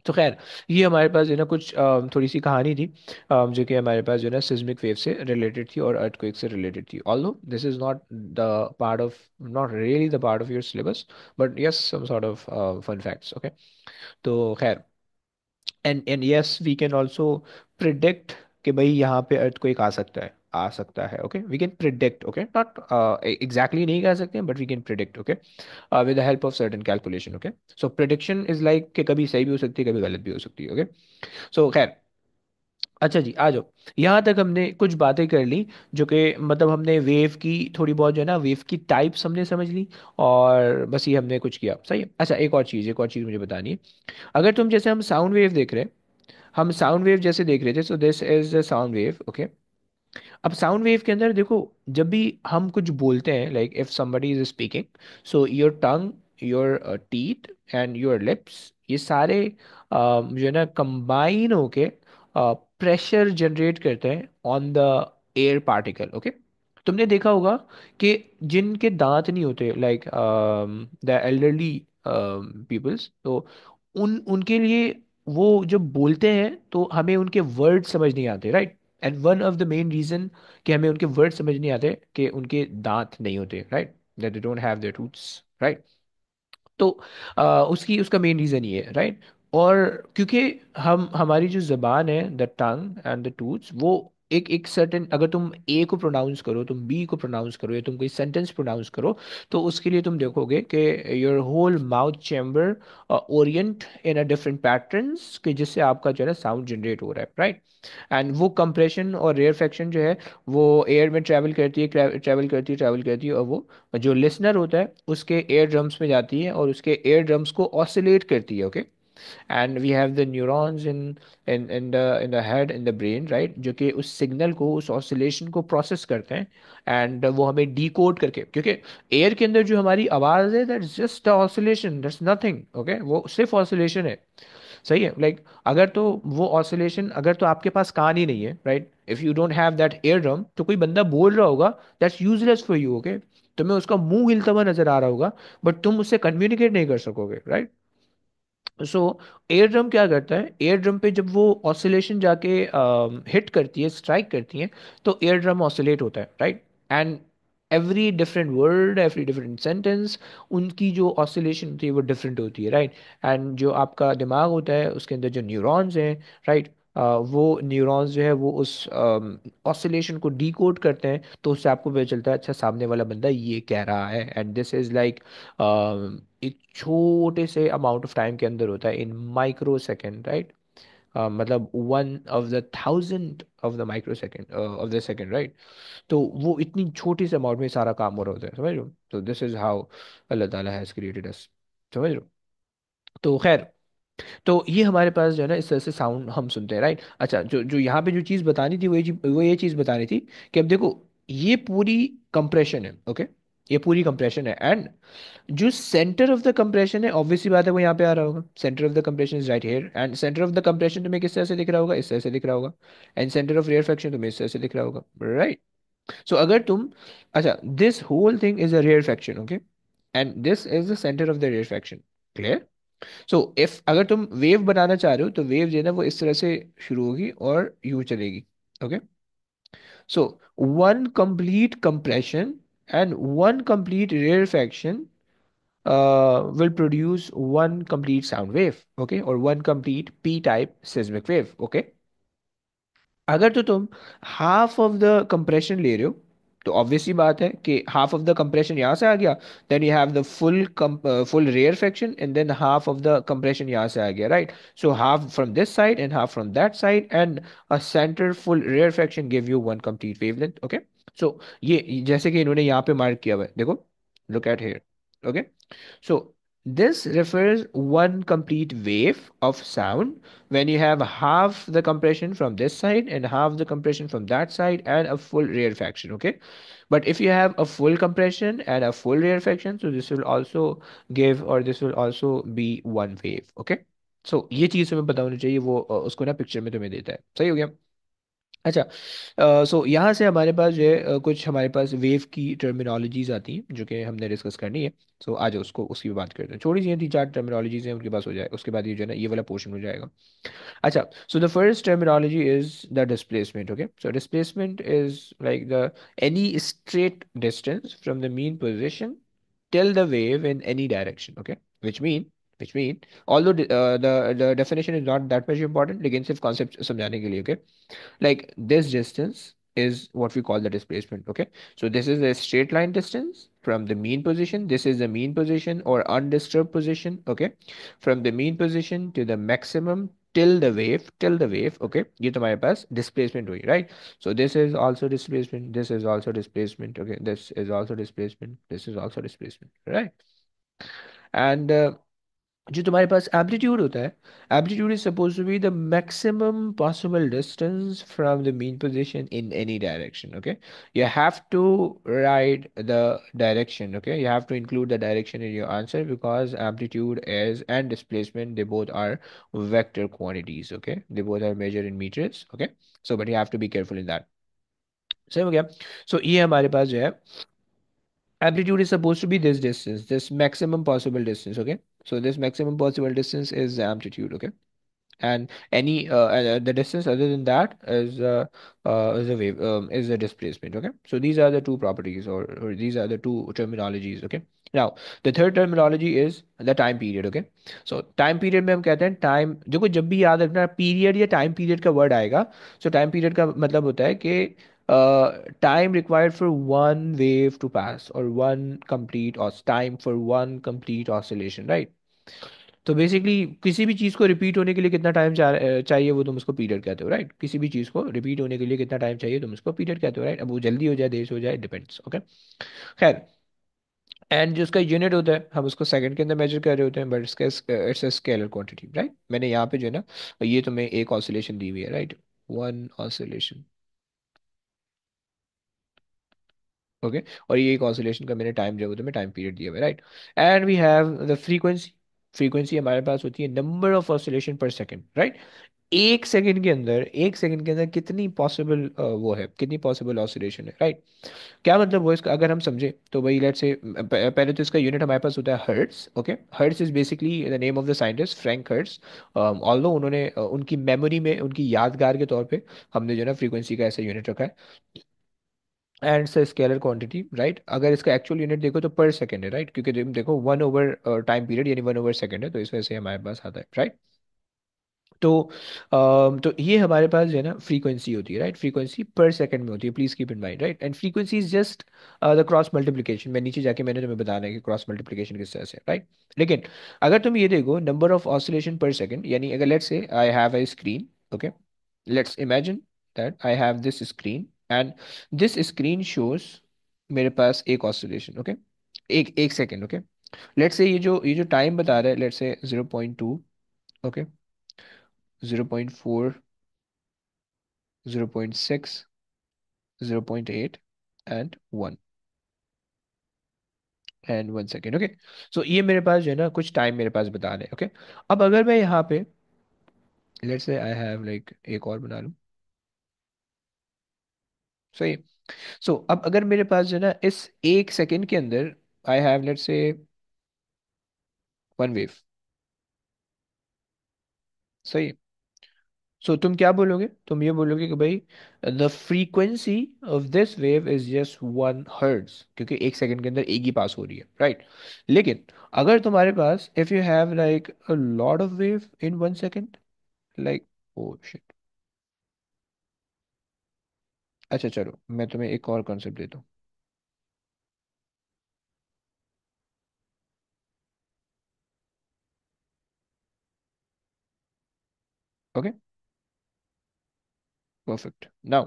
तो खैर, ये हमारे पास जो है ना कुछ थोड़ी सी कहानी थी जो कि हमारे पास जो है ना सिस्मिक वेव से रिलेटेड थी और अर्थक्वेक से रिलेटेड थी। Although this is not the part of, not really the part of your syllabus, but yes some sort of fun facts. Okay, तो खैर, and yes we can also predict कि भाई यहाँ पे अर्थक्वेक आ सकता है, आ सकता है। Okay, we can predict, okay, not exactly नहीं कह सकते हैं, but we can predict. Okay, with the help of certain calculation. Okay, so prediction is like कि कभी सही भी हो सकती है, कभी गलत भी हो सकती है। ओके, सो खैर, अच्छा जी, आ जाओ। यहाँ तक हमने कुछ बातें कर ली, जो कि मतलब हमने वेव की थोड़ी बहुत जो है ना वेव की टाइप्स हमने समझ ली, और बस ये हमने कुछ किया, सही है। अच्छा, एक और चीज़ मुझे बतानी है। अगर तुम जैसे हम साउंड वेव देख रहे हैं, हम साउंड वेव जैसे देख रहे थे, सो this is a sound wave. Okay, अब साउंड वेव के अंदर देखो, जब भी हम कुछ बोलते हैं, like if somebody is speaking, so your tongue, your teeth and your lips, ये सारे जो है ना कंबाइन होके प्रेशर जनरेट करते हैं on the air particle. Okay, तुमने देखा होगा कि जिनके दांत नहीं होते, लाइक द एल्डरली पीपल्स, तो उनके लिए वो जब बोलते हैं तो हमें उनके वर्ड समझ नहीं आते, right. And one of the main reason कि हमें उनके वर्ड समझ नहीं आते कि उनके दांत नहीं होते, right, that they don't have their tooths, right. तो उसका मेन रीज़न ये है, राइट। और क्योंकि हम हमारी जो ज़बान है, the tongue and the tooths, वो एक एक सर्टेन, अगर तुम ए को प्रोनाउंस करो, तुम बी को प्रोनाउंस करो, या तुम कोई सेंटेंस प्रोनाउंस करो, तो उसके लिए तुम देखोगे कि your whole mouth chamber orient in a different patterns, कि जिससे आपका जो है ना साउंड जनरेट हो रहा है, राइट। एंड वो कंप्रेशन और रेयरफेक्शन जो है, वो एयर में ट्रैवल करती है और वो जो लिसनर होता है उसके एयर ड्रम्स में जाती है और उसके एयर ड्रम्स को ऑसिलेट करती है। Okay, and we have the neurons in the head, in the brain, right, जो कि उस सिग्नल को, उस ऑसिलेशन को प्रोसेस करते हैं, एंड वो हमें डिकोड करके, क्योंकि एयर के अंदर जो हमारी आवाज़ है, that's just oscillation, that's nothing. Okay, वो सिर्फ ऑसिलेशन है, सही है। लाइक अगर तो वो ऑसिलेशन, अगर तो आपके पास कान ही नहीं है, right, if you don't have that air drum, तो कोई बंदा बोल रहा होगा, that's useless for you. Okay, तुम्हें उसका मुंह हिलता हुआ नजर आ रहा होगा, बट तुम उससे कम्युनिकेट नहीं कर सकोगे, राइट। सो एयर ड्रम क्या करता है, एयर ड्रम पे जब वो ऑसिलेशन जाके हिट करती है, स्ट्राइक करती है, तो एयर ड्रम ऑसिलेट होता है, right. And every different word, every different sentence, उनकी जो ऑसिलेशन होती है वो डिफरेंट होती है, राइट। एंड जो आपका दिमाग होता है उसके अंदर जो न्यूरॉन्स हैं, राइट, वो न्यूरॉन्स जो है वो उस ऑसिलेशन को डिकोड करते हैं, तो उससे आपको पता चलता है अच्छा सामने वाला बंदा ये कह रहा है। एंड दिस इज लाइक एक छोटे से अमाउंट ऑफ टाइम के अंदर होता है, इन माइक्रो सेकेंड, राइट। मतलब 1/1000 of the micro second of the second, right. तो वो इतनी छोटी से अमाउंट में सारा काम हो रहा होता है, समझ रहे हो। तो दिस इज हाउ अल्लाह ताला हैज क्रिएटेड अस, समझ रहे हो। तो खैर, तो ये हमारे पास जो है ना इस तरह से साउंड हम सुनते हैं, राइट। अच्छा, जो जो यहाँ पे जो चीज़ बतानी थी, वो ये चीज़ बतानी थी कि अब देखो, ये पूरी कंप्रेशन है। ओके, ये पूरी कंप्रेशन है, एंड जो सेंटर ऑफ द कंप्रेशन है, ऑब्वियसली बात है वो यहाँ पे आ रहा होगा, centre of the compression is right here, and centre of the compression तुम्हें किस तरह से दिख रहा होगा, इस तरह से दिख रहा होगा। एंड सेंटर ऑफ रेयरफेक्शन तुम्हें इस तरह से दिख रहा होगा, राइट। सो अगर तुम, अच्छा, this whole thing is a rarefaction. Okay, and this is the centre of the rarefaction, clear. So if अगर तुम वेव बनाना चाह रहे हो, तो वेव जो है ना वो इस तरह से शुरू होगी और यूं चलेगी। Okay, so one complete compression and one complete rarefaction will produce one complete sound wave, okay, or one complete p type seismic wave। okay, अगर तो तुम हाफ ऑफ द कंप्रेशन ले रहे हो, तो ऑब्वियसली बात है कि हाफ ऑफ द कंप्रेशन यहाँ से आ गया, then you have the full rarefaction, and then half of the compression यहाँ से आ गया, right? So half from this side and half from that side, and a centre full rarefaction give you one complete wavelength. Okay, so ये जैसे कि इन्होंने यहाँ पे मार्क किया हुआ है, देखो, look at here. Okay, so this refers one complete wave of sound when you have half the compression from this side and half the compression from that side and a full rarefaction. Okay, but if you have a full compression and a full rarefaction, so this will also give, or this will also be one wave. Okay, so ये चीज़ तुम्हें पता होनी चाहिए, वो उसको ना picture में तुम्हें देता है। सही हो गया? अच्छा, सो यहाँ से हमारे पास जो है कुछ हमारे पास वेव की टर्मिनोलॉजीज आती हैं जो कि हमने डिस्कस करनी है। सो आज उसको उसकी भी बात करते हैं, थोड़ी सी 3-4 टर्मिनोलॉजीज हैं उनके पास हो जाए, उसके बाद ये जो है ना ये वाला पोर्शन हो जाएगा। अच्छा, so the first terminology is the displacement. Okay, so displacement is like the any straight distance from the mean position till the wave in any direction. Okay, which mean although the definition is not that much important, लेकिन सिर्फ concept समझाने के लिए। Okay, like this distance is what we call the displacement. Okay, so this is a straight line distance from the mean position, this is the mean position or undisturbed position, okay, from the mean position to the maximum till the wave, okay, ये तुम्हारे पास displacement हुई, right? So this is also displacement, this is also displacement, okay, this is also displacement, this is also displacement, right? And जो तुम्हारे पास amplitude होता है, amplitude is suppose to be the maximum possible distance from the mean position in any direction. Okay, you have to write the direction, okay, you have to include the direction in your answer because amplitude is and displacement, they both are vector quantities, okay, they both are measured in meters, okay, so but you have to be careful in that। सही हो गया? सो ये हमारे पास जो है amplitude is supposed to be this distance, this maximum possible distance, okay, so this maximum possible distance is the amplitude, okay, and any the distance other than that is a wave, is the displacement. Okay, so these are the two properties, or these are the two terminologies. Okay, now the third terminology is the time period. Okay, so time period में हम कहते हैं time, देखो जब भी याद रखना period या टाइम पीरियड का वर्ड आएगा, so टाइम पीरियड का मतलब होता है कि time required for one wave to pass or one complete or time for one complete oscillation, right? तो बेसिकली किसी भी चीज़ को रिपीट होने के लिए कितना टाइम चाहिए, वो तुम उसको पीरियड कहते हो, राइट? किसी भी चीज़ को रिपीट होने के लिए कितना टाइम चाहिए, तुम उसको पीरियड कहते हो, राइट? अब वो जल्दी हो जाए देर से हो जाए, डिपेंड्स। ओके, खैर, एंड जो उसका यूनिट होता है हम उसको सेकंड के अंदर मेजर कर रहे होते हैं, बट इसका it's a scalar quantity, right? मैंने यहाँ पे जो है ना ये तुम्हें एक ऑसिलेशन दी हुई है, राइट? वन ऑसिलेशन, ओके, और ये एक ऑसिलेशन का मैंने टाइम जो है वो तुम्हें टाइम पीरियड दिया हुआ है, right? And we have the frequency. Frequency हमारे पास होती है number of oscillation per second, right? एक सेकंड के अंदर कितनी पॉसिबल वो है, कितनी पॉसिबल ऑसिलेशन है, राइट? क्या मतलब वो इसका अगर हम समझे तो भाई लेट्स से पहले तो इसका यूनिट हमारे पास होता है hertz. Okay, hertz is basically the name of the scientist Frank Hertz. Although उन्होंने उनकी मेमोरी में, उनकी यादगार के तौर पे हमने जो है ना फ्रीक्वेंसी का ऐसा यूनिट रखा है, एंड से स्केलर क्वांटिटी, राइट? अगर इसका एक्चुअल यूनिट देखो तो पर सेकंड है, राइट? क्योंकि देखो 1/टाइम पीरियड यानी 1/सेकंड है, तो इस वजह से हमारे पास आता है, राइट? तो तो ये हमारे पास जो है ना फ्रीक्वेंसी होती है, राइट? फ्रीक्वेंसी पर सेकंड में होती है, please keep in mind, right? And frequency is just the cross multiplication. मैं नीचे जाके मैंने तुम्हें बताना है कि क्रॉस मल्टीप्लिकेशन किस तरह से, राइट? लेकिन अगर तुम ये देखो number of oscillation per second, यानी अगर let's say I have a screen, okay, let's imagine that I have this screen and this screen shows मेरे पास एक ऑसिलेशन, ओके, एक एक सेकेंड, ओके। लेट्स से ये जो टाइम बता रहा है, let's say 0.2, okay, 0.4, 0.6, 0.8 and 1 and 1 second, okay. So ये मेरे पास जो है ना कुछ टाइम मेरे पास बता रहे हैं, ओके। अब अगर मैं यहाँ पे let's say I have like एक और बना लूँ, सही। सो अब अगर मेरे पास जो है ना इस एक सेकेंड के अंदर I have let's say one wave, सही। सो तुम क्या बोलोगे? तुम ये बोलोगे कि भाई the frequency of this wave is just 1 hertz, क्योंकि एक सेकंड के अंदर एक ही पास हो रही है, राइट? लेकिन अगर तुम्हारे पास if you have like a lot of wave in 1 second, like, oh shit, अच्छा चलो मैं तुम्हें एक और कॉन्सेप्ट देता हूँ। Okay, perfect. नाउ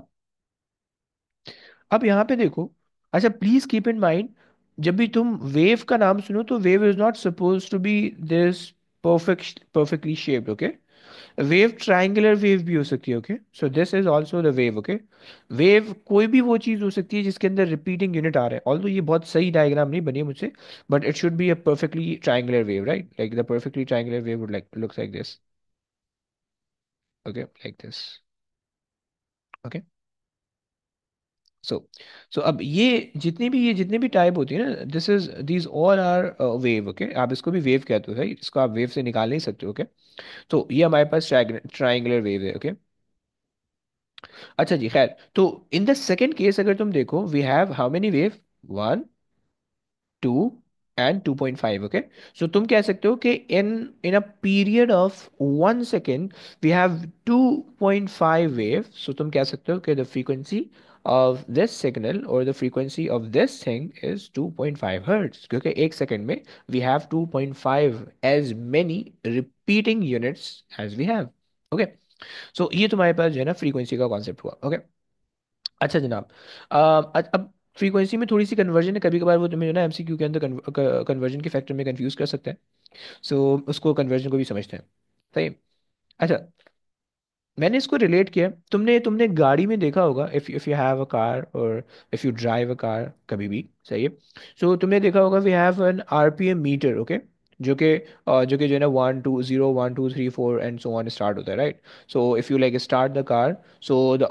अब यहाँ पे देखो, अच्छा प्लीज कीप इन माइंड, जब भी तुम वेव का नाम सुनो तो wave is not suppose to be this perfectly shaped, okay. Wave triangular wave भी हो सकती है, okay. So this is also the wave, okay. Wave कोई भी वो चीज हो सकती है जिसके अंदर रिपीटिंग यूनिट आ रहा है, ऑल्दो ये बहुत सही डायग्राम नहीं बनी है मुझसे, but it should be a perfectly triangular wave, right? Like the perfectly triangular wave would like looks like this, okay, like this, okay. So so अब ये जितनी भी टाइप होती है ना, this is these all are wave, okay. आप इसको भी वेव कहते हो, राइट? इसको आप वेव से निकाल नहीं सकते, ओके। तो ये हमारे पास ट्रायंगुलर वेव है, ओके। अच्छा जी, खैर, तो इन द सेकेंड केस अगर तुम देखो, we have how many wave? One, two and 2.5, okay. So तुम कह सकते हो कि in in a period of 1 second we have 2.5 wave. So तुम कह सकते हो कि the frequency of this signal or the frequency of this thing is 2.5 hertz, क्योंकि 1 सेकेंड में we have 2.5 as many repeating units as we have, okay। सो ये तुम्हारे पास जो है ना फ्रीक्वेंसी का कॉन्सेप्ट हुआ, ओके। अच्छा जनाब, अब फ्रीक्वेंसी में थोड़ी सी कन्वर्जन है, कभी कभार वो तुम्हें जो ना एमसीक्यू के अंदर कन्वर्जन के फैक्टर में कंफ्यूज कर सकता है। सो उसको कन्वर्जन को भी समझते हैं, सही। अच्छा, मैंने इसको रिलेट किया, तुमने तुमने गाड़ी में देखा होगा, if you have a car और if you drive a car कभी भी, सही है। सो तुमने देखा होगा we have an RPM meter, okay. जो कि जो है ना 1 2 0 1 2 3 4 एंड सो ऑन स्टार्ट होता है, right? So if you like start the car, so the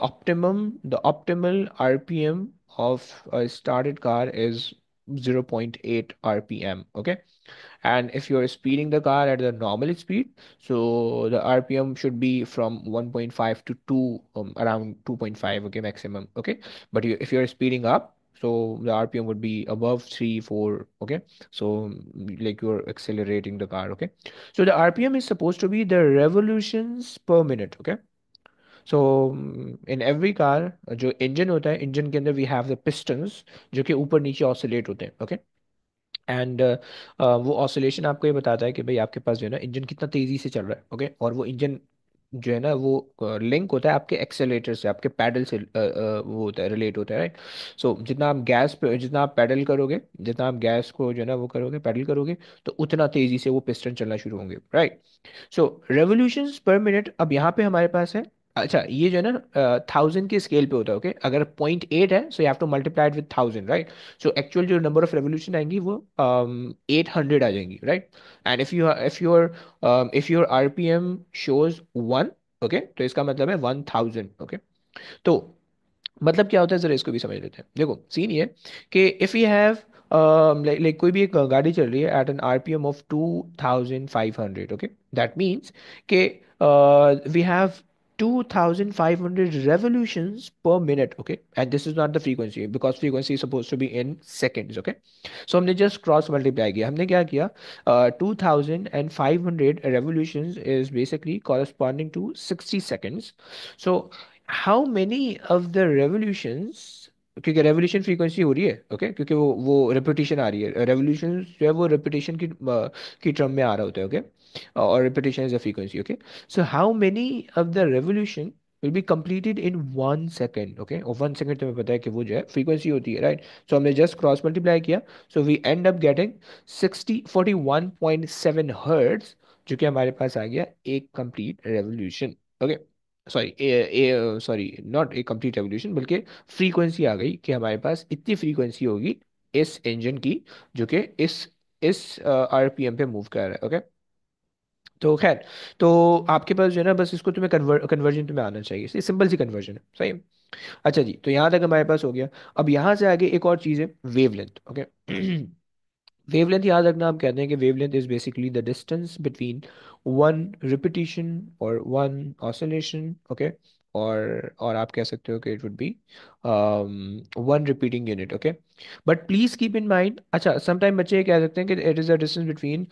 optimal RPM of started car is 0.8 rpm, okay। And if you're speeding the car at the normal speed, so the rpm should be from 1.5 to 2, around 2.5, okay, maximum, okay। But if you're speeding up, so the rpm would be above 3 4, okay। So like you're accelerating the car, okay। So the rpm is supposed to be the revolutions per minute, okay। So in every car जो engine होता है, engine के अंदर we have the pistons जो कि ऊपर नीचे oscillate होते हैं, ओके। एंड वो ऑसिलेशन आपको ये बताता है कि भाई आपके पास जो है ना इंजन कितना तेजी से चल रहा है, ओके। और वो इंजन जो है ना वो लिंक होता है आपके एक्सेलेरेटर से, आपके पैडल से, वो होता है, रिलेट होता है, राइट? सो जितना आप पैडल करोगे, जितना आप गैस को जो है ना वो करोगे, पैडल करोगे, तो उतना तेजी से वो पिस्टन चलना शुरू होंगे, राइट? सो रेवोल्यूशंस पर मिनट अब यहाँ पे हमारे पास है। अच्छा, ये जो है ना 1000 के स्केल पे होता है, ओके। अगर 0.8 है, so you have to multiply it with 1000, right? So actual जो नंबर ऑफ रेवोल्यूशन आएंगी वो 800 आ जाएंगी, right? And if your RPM shows 1, okay, तो इसका मतलब है 1000, ओके। तो मतलब क्या होता है, जरा इसको भी समझ लेते हैं। देखो सीन ये है कि इफ यू हैव लाइक कोई भी एक गाड़ी चल रही है at an RPM of 2500, okay. That means कि we have 2500 revolutions per minute, okay, and this is not the frequency because frequency is supposed to be in seconds, okay। So हमने just cross multiply किया, हमने क्या किया, 2500 revolutions is basically corresponding to 60 seconds। So how many of the revolutions, क्योंकि revolution frequency हो रही है, okay, क्योंकि वो रेपिटेशन आ रही है, रेवोल्यूशन जो है वो रेपिटेशन की टर्म में आ रहा होता है, ओके। और repetition is a frequency, okay. So how many of the revolution will be completed in 1 second, okay. और 1 सेकेंड तुम्हें पता है कि वो जो है फ्रीक्वेंसी होती है, राइट? सो हमने जस्ट क्रॉस मल्टीप्लाई किया, so we end up getting 41.7 hertz, जो कि हमारे पास आ गया एक complete revolution, okay. Sorry, sorry, not a complete revolution, बल्कि फ्रीक्वेंसी आ गई कि हमारे पास इतनी फ्रीक्वेंसी होगी इस इंजन की, जो कि इस आरपीएम पे मूव कर रहा है, ओके। तो खैर, तो आपके पास जो है ना बस इसको तुम्हें कन्वर्जन तुम्हें आना चाहिए, सिंपल सी कन्वर्जन है, सही है। अच्छा जी, तो यहाँ तक हमारे पास हो गया। अब यहाँ से आगे एक और चीज़ है, वेवलेंथ, ओके। वेवलेंथ याद रखना, हम कहते हैं कि wavelength is basically the distance between one repetition और वन ऑसिलेशन, ओके। और आप कह सकते हो कि it would be one repeating unit, okay. But please keep in mind, अच्छा समटाइम बच्चे ये कह सकते हैं कि it is the distance between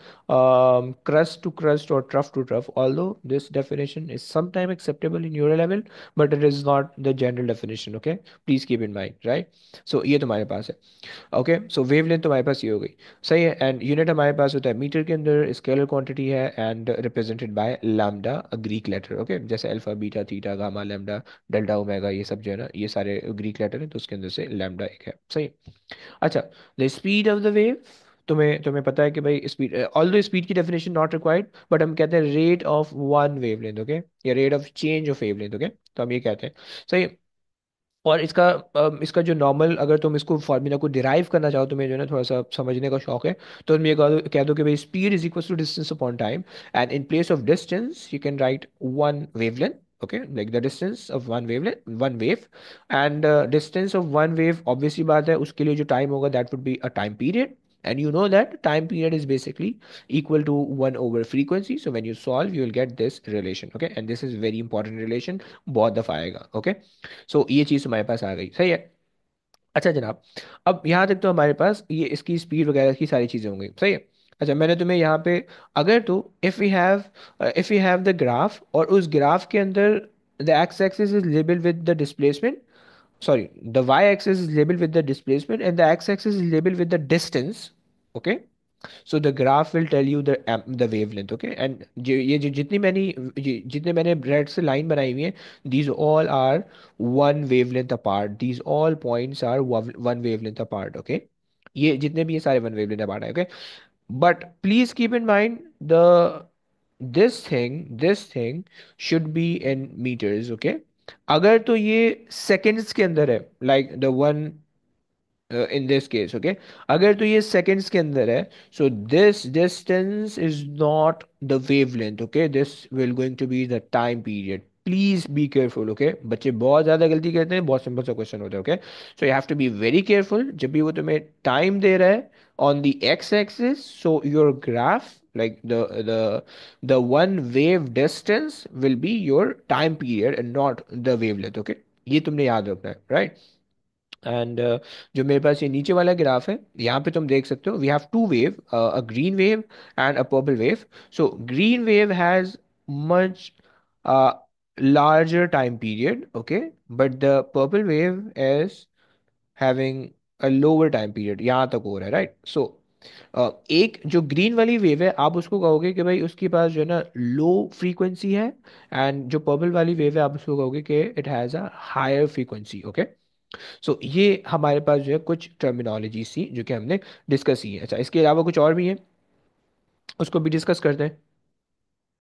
crust to crust or trough to trough, although this definition is sometimes acceptable in your level, but it is not the general definition, okay? Please keep in mind, right? So ये तुम्हारे पास है, okay. सो wavelength तुम्हारे पास ये हो गई, सही है। And unit हमारे पास होता है मीटर के अंदर, स्केलर क्वांटिटी है and represented by lambda, a Greek letter, okay. जैसे alpha beta theta gamma lambda delta omega, ये सब जो है ना ये सारे ग्रीक लेटर हैं, तो उसके अंदर से लैम्डा एक है, सही। अच्छा, the speed of the wave, तुम्हें तुम्हें पता है कि भाई स्पीड, ऑल्दो स्पीड की डेफिनेशन नॉट रिक्वायर्ड, बट हम कहते हैं rate of one wavelength, okay, या rate of change of wavelength, okay. तो हम ये कहते हैं, सही। और इसका इसका जो नॉर्मल, अगर तुम इसको फार्मूला को डिराइव करना चाहो, तुम्हें जो है ना थोड़ा सा समझने का शौक है, तो तुम ये कह दो कि भाई speed is equal to distance upon time, and in place of distance you can write one wavelength, okay, like the distance of one wavelength, one wave, and distance of one wave, obviously बात है, उसके लिए जो time होगा that would be a time period, and you know that time period is basically equal to 1 over frequency, so when you solve you will get this relation, okay, and this is very important relation, बहुत दफा आएगा, okay। सो ये चीज़ हमारे पास आ गई, सही है। अच्छा जनाब, अब यहाँ तक तो हमारे पास ये इसकी स्पीड वगैरह की सारी चीज़ें हो गई, सही है। अच्छा, मैंने तुम्हें यहाँ पे, अगर तो if we have the graph, और उस ग्राफ के अंदर the x axis is label with the displacement, sorry, the y-axis is labeled with the displacement and the x-axis is labeled with the distance, okay। So the graph will tell you the wavelength, okay, and ये जितने मैंने red से line बनाई हुई है, these all are one wavelength apart, these all points are one wavelength apart, okay। ये जितने भी ये सारे one wavelength apart है, okay। But please keep in mind the this thing should be in meters, okay। अगर तो ये seconds के अंदर है, like the one in this case, okay, अगर तो ये seconds के अंदर है, so this distance is not the wavelength, okay, this will going to be the time period, please be careful, okay। बच्चे बहुत ज़्यादा गलती करते हैं, बहुत सिंपल सा क्वेश्चन होता है, okay। So you have to be very careful जब भी वो तुम्हें टाइम दे रहा है on the x axis, so your graph, like the one wave distance will be your time period and not the wavelength, okay। ये तुमने याद रखना है, right। एंड जो मेरे पास ये नीचे वाला ग्राफ है, यहाँ पे तुम देख सकते हो, we have two wave, a green wave and a purple wave. So green wave has much larger time period, okay, but the purple wave is having a lower time period, यहाँ तक हो रहा है, राइट। सो एक जो green वाली wave है, आप उसको कहोगे कि भाई उसके पास जो है ना लो फ्रीक्वेंसी है, एंड जो पर्पल वाली वेव है आप उसको कहोगे कि it has a higher frequency, okay. So ये हमारे पास जो है कुछ टर्मिनोलॉजी सी जो कि हमने डिस्कस की है। अच्छा, इसके अलावा कुछ और भी है, उसको भी डिस्कस करते हैं।